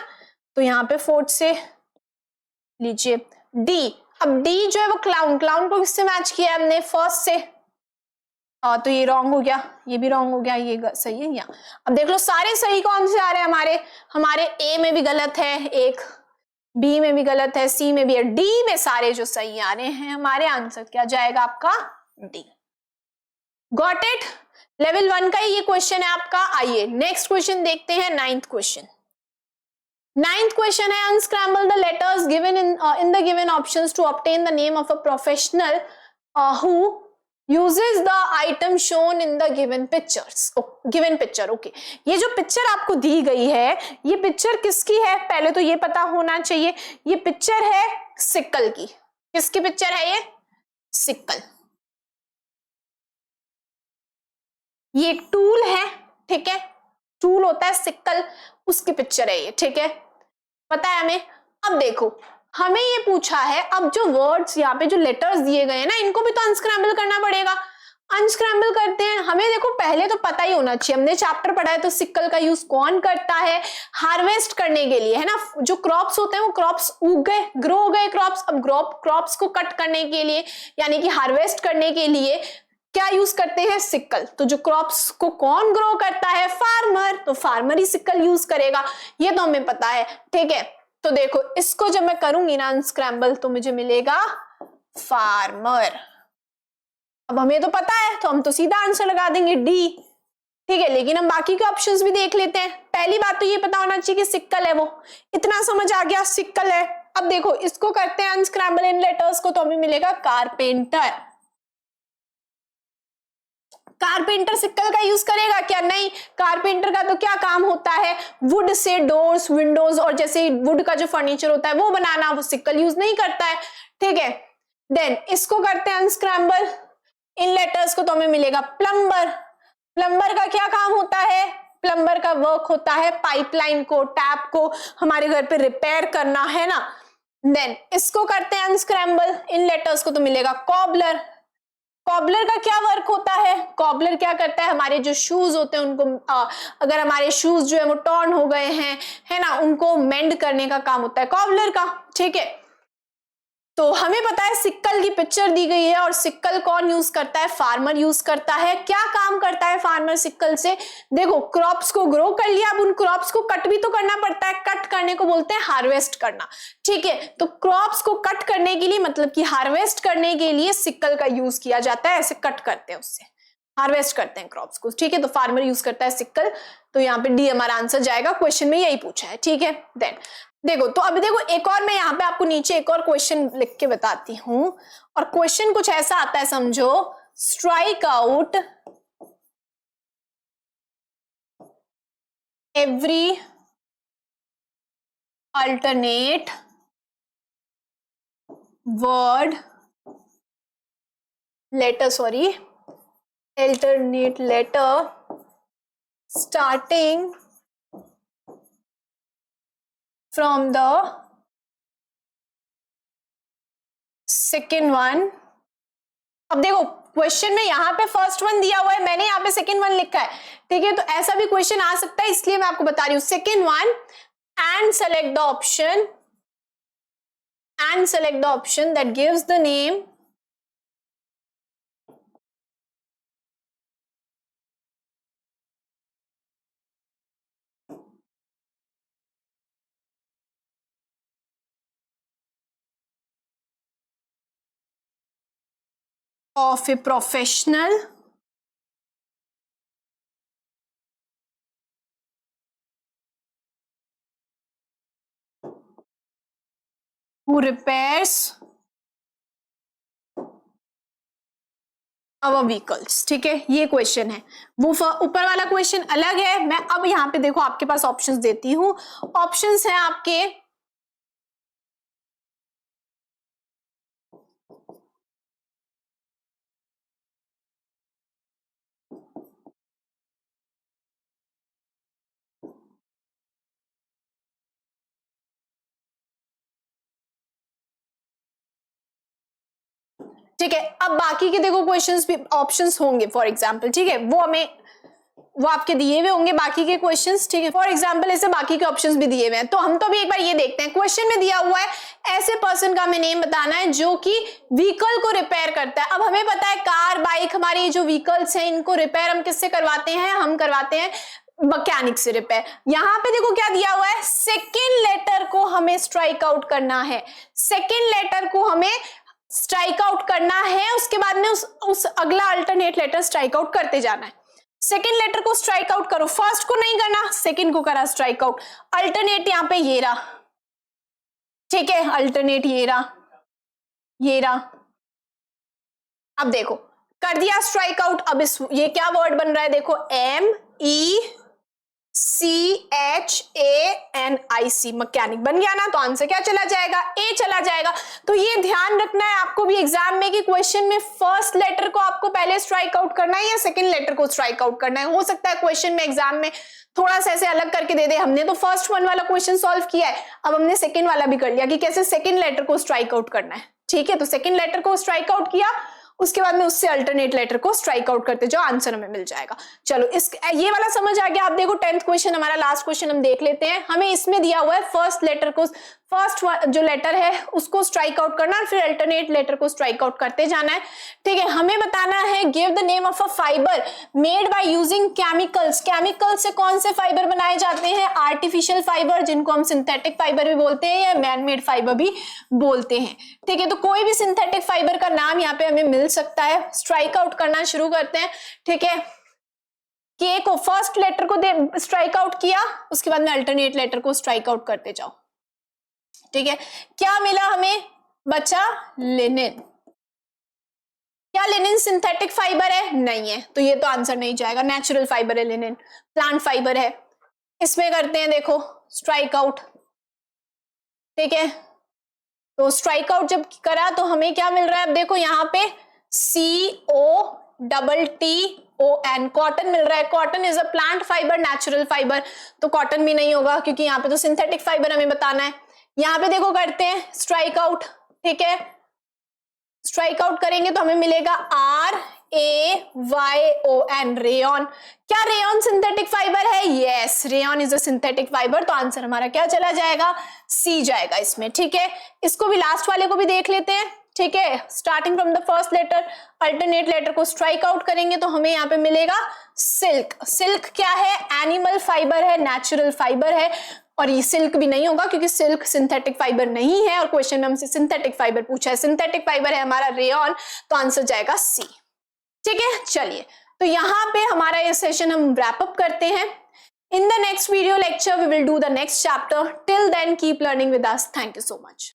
तो यहाँ पे फोर्थ से। लीजिए डी, अब डी जो है वो क्लाउन, क्लाउन को किससे मैच किया है हमने? फर्स्ट से। तो ये रॉन्ग हो गया, ये भी रॉन्ग हो गया, ये सही है यहाँ। अब देख लो सारे सही कौन से आ रहे हैं हमारे ए में भी गलत है एक, बी में भी गलत है, सी में भी है, डी में सारे जो सही आ रहे हैं हमारे। आंसर क्या जाएगा आपका? डी। Got it? लेवल 1 का ये क्वेश्चन है आपका। आइए नेक्स्ट क्वेश्चन देखते हैं, 9th क्वेश्चन। 9th क्वेश्चन है unscramble the letters given in the given options to obtain the name of a professional who uses the item shown in the given pictures. given picture, okay. ये जो picture आपको दी गई है, ये picture किसकी है? पहले तो ये पता होना चाहिए। ये पिक्चर है सिक्कल की। किसकी पिक्चर है ये? सिक्कल। ये टूल है, ठीक है, टूल होता है सिक्कल, उसकी पिक्चर है ये। ठीक है, पता है हमें। अब देखो हमें ये पूछा है, अब जो वर्ड्स यहाँ पे जो लेटर्स दिए गए हैं ना, इनको भी तो अनस्क्रैम्बल करना पड़ेगा। अनस्क्रैम्बल करते हैं। हमें देखो पहले तो पता ही होना चाहिए, हमने चैप्टर पढ़ा है तो सिक्कल का यूज कौन करता है? हार्वेस्ट करने के लिए, है ना। जो क्रॉप्स होते हैं वो क्रॉप्स उग गए, ग्रो हो गए क्रॉप्स, अब क्रॉप्स को कट करने के लिए यानी कि हार्वेस्ट करने के लिए क्या यूज करते हैं? सिकल। तो जो क्रॉप्स को कौन ग्रो करता है? फार्मर। तो फार्मर ही सिकल यूज करेगा, ये तो हमें पता है, ठीक है। तो देखो इसको जब मैं करूंगी ना अनस्क्रैम्बल तो मुझे मिलेगा फार्मर। अब हमें तो पता है तो हम तो सीधा आंसर लगा देंगे डी, ठीक है। लेकिन हम बाकी के ऑप्शंस भी देख लेते हैं। पहली बात तो ये पता होना चाहिए कि सिक्कल है, वो इतना समझ आ गया, सिक्कल है। अब देखो इसको करते हैं अनस्क्रैम्बल इन लेटर्स को, तो हमें मिलेगा कारपेंटर। कारपेंटर सिक्कल का यूज करेगा क्या? नहीं। कारपेंटर का तो क्या काम होता है? वुड से डोर्स, विंडोज और जैसे वुड का जो फर्नीचर होता है वो बनाना, वो सिक्कल यूज नहीं करता है, ठीक है। देन इसको करते हैं अनस्क्रैम्बल इन लेटर्स को, तो हमें मिलेगा प्लम्बर। प्लम्बर का क्या काम होता है? प्लम्बर का वर्क होता है पाइपलाइन को, टैप को हमारे घर पे रिपेयर करना, है ना। देन इसको करते हैं अनस्क्रैम्बल इन लेटर्स को, तो मिलेगा कॉबलर। कॉबलर का क्या वर्क होता है? कॉबलर क्या करता है? हमारे जो शूज होते हैं उनको अगर हमारे शूज जो है वो टॉर्न हो गए हैं, है ना, उनको मेंड करने का काम होता है कॉबलर का, ठीक है। तो हमें पता है सिक्कल की पिक्चर दी गई है और सिक्कल कौन यूज करता है? फार्मर यूज करता है। क्या काम करता है फार्मर सिक्कल से? देखो क्रॉप्स को ग्रो कर लिया, अब उन क्रॉप्स को कट भी तो करना पड़ता है, कट करने को बोलते हैं हार्वेस्ट करना, ठीक है। तो क्रॉप्स को कट करने के लिए मतलब कि हार्वेस्ट करने के लिए सिक्कल का यूज किया जाता है, ऐसे कट करते हैं, उससे हार्वेस्ट करते हैं क्रॉप्स को, ठीक है। तो फार्मर यूज करता है सिक्कल, तो यहाँ पे डी हमारा आंसर जाएगा, क्वेश्चन में यही पूछा है, ठीक है। देन देखो तो अभी देखो एक और मैं यहाँ पे आपको नीचे एक और क्वेश्चन लिख के बताती हूं, और क्वेश्चन कुछ ऐसा आता है, समझो, strike out every alternate word letter, sorry alternate letter starting from the second one। अब देखो क्वेश्चन में यहाँ पे फर्स्ट वन दिया हुआ है, मैंने यहाँ पे सेकेंड वन लिखा है, ठीक है। तो ऐसा भी क्वेश्चन आ सकता है, इसलिए मैं आपको बता रही हूँ second one, and select the option that gives the name of a professional who repairs our vehicles, ठीक है। ये क्वेश्चन है, वो ऊपर वाला क्वेश्चन अलग है। मैं अब यहाँ पे देखो आपके पास ऑप्शंस देती हूँ। ऑप्शंस हैं आपके ठीक है। अब बाकी के देखो क्वेश्चंस भी ऑप्शंस होंगे फॉर एग्जांपल, ठीक है, वो आपके दिए हुए होंगे बाकी के क्वेश्चंस, ठीक है। फॉर एग्जांपल ऐसे बाकी के ऑप्शंस भी दिए हुए हैं, तो हम तो भी एक बार ये देखते हैं। क्वेश्चन में दिया हुआ है ऐसे पर्सन का हमें नेम बताना है जो कि व्हीकल को रिपेयर करता है। अब हमें पता है कार, बाइक, हमारी जो व्हीकल्स हैं इनको रिपेयर हम किससे करवाते हैं? हम करवाते हैं मैकेनिक से रिपेयर। यहाँ पे देखो क्या दिया हुआ है, सेकेंड लेटर को हमें स्ट्राइक आउट करना है, सेकेंड लेटर को हमें स्ट्राइक आउट करना है, उसके बाद में उस अगला अल्टरनेट लेटर स्ट्राइक आउट करते जाना है। सेकेंड लेटर को स्ट्राइक आउट करो, फर्स्ट को नहीं करना, सेकेंड को करा स्ट्राइक आउट। अल्टरनेट यहाँ पे ये रहा, ठीक है, अल्टरनेट ये रहा। अब देखो कर दिया स्ट्राइक आउट। अब ये क्या वर्ड बन रहा है, देखो MECHANIC, मैकेनिक बन गया ना, तो आंसर क्या चला जाएगा? ए चला जाएगा। तो ये ध्यान रखना है आपको भी एग्जाम में कि क्वेश्चन में फर्स्ट लेटर को आपको पहले स्ट्राइक आउट करना है या सेकंड लेटर को स्ट्राइक आउट करना है। हो सकता है क्वेश्चन में एग्जाम में थोड़ा सा ऐसे अलग करके दे दे। हमने तो फर्स्ट वन वाला क्वेश्चन सॉल्व किया है, अब हमने सेकेंड वाला भी कर लिया कि कैसे सेकेंड लेटर को स्ट्राइक आउट करना है, ठीक है। तो सेकेंड लेटर को स्ट्राइक आउट किया उसके बाद में उससे अल्टरनेट लेटर को स्ट्राइक आउट करते जाओ, आंसर हमें मिल जाएगा। चलो इस ये वाला समझ आ गया। आप देखो 10th क्वेश्चन, हमारा लास्ट क्वेश्चन हम देख लेते हैं। हमें इसमें दिया हुआ है फर्स्ट जो लेटर है उसको स्ट्राइक आउट करना और फिर अल्टरनेट लेटर को स्ट्राइक आउट करते जाना है, ठीक है। हमें बताना है give the name of a fibre made by using chemicals. Chemicals से कौन से फाइबर बनाए जाते हैं? आर्टिफिशियल फाइबर, जिनको हम सिंथेटिक फाइबर भी बोलते हैं या मैन मेड फाइबर भी बोलते हैं, ठीक है। तो कोई भी सिंथेटिक फाइबर का नाम यहाँ पे हमें मिल सकता है। स्ट्राइक आउट करना शुरू करते हैं, ठीक है। के को फर्स्ट लेटर को स्ट्राइक आउट किया, उसके बाद में अल्टरनेट लेटर को स्ट्राइक आउट करते जाओ, ठीक है। क्या मिला हमें? बचा लिनिन। क्या लिनिन सिंथेटिक फाइबर है? नहीं है, तो ये तो आंसर नहीं जाएगा। नेचुरल फाइबर है लिनिन, प्लांट फाइबर है। इसमें करते हैं देखो स्ट्राइक आउट, ठीक है। तो स्ट्राइक आउट जब करा तो हमें क्या मिल रहा है? अब देखो यहाँ पे COTTON कॉटन मिल रहा है। Cotton is a plant fibre, natural fibre, तो कॉटन भी नहीं होगा क्योंकि यहाँ पे तो सिंथेटिक फाइबर हमें बताना है। यहाँ पे देखो करते हैं स्ट्राइक आउट, ठीक है। स्ट्राइक आउट करेंगे तो हमें मिलेगा RAYON, रेयॉन। क्या रेयॉन सिंथेटिक फाइबर है? Yes, rayon is a synthetic fibre, तो आंसर हमारा क्या चला जाएगा? सी जाएगा इसमें, ठीक है। इसको भी लास्ट वाले को भी देख लेते हैं, ठीक है। Starting from the first letter, alternate letter को स्ट्राइक आउट करेंगे तो हमें यहाँ पे मिलेगा सिल्क। सिल्क क्या है? एनिमल फाइबर है, नेचुरल फाइबर है, और ये सिल्क भी नहीं होगा क्योंकि सिल्क सिंथेटिक फाइबर नहीं है और क्वेश्चन में हमसे सिंथेटिक फाइबर पूछा है। सिंथेटिक फाइबर है हमारा रेयॉन, तो आंसर जाएगा सी, ठीक है। चलिए, तो यहाँ पे हमारा ये सेशन हम रैप अप करते हैं। In the next video lecture we will do the next chapter. Till then keep learning with us. Thank you so much.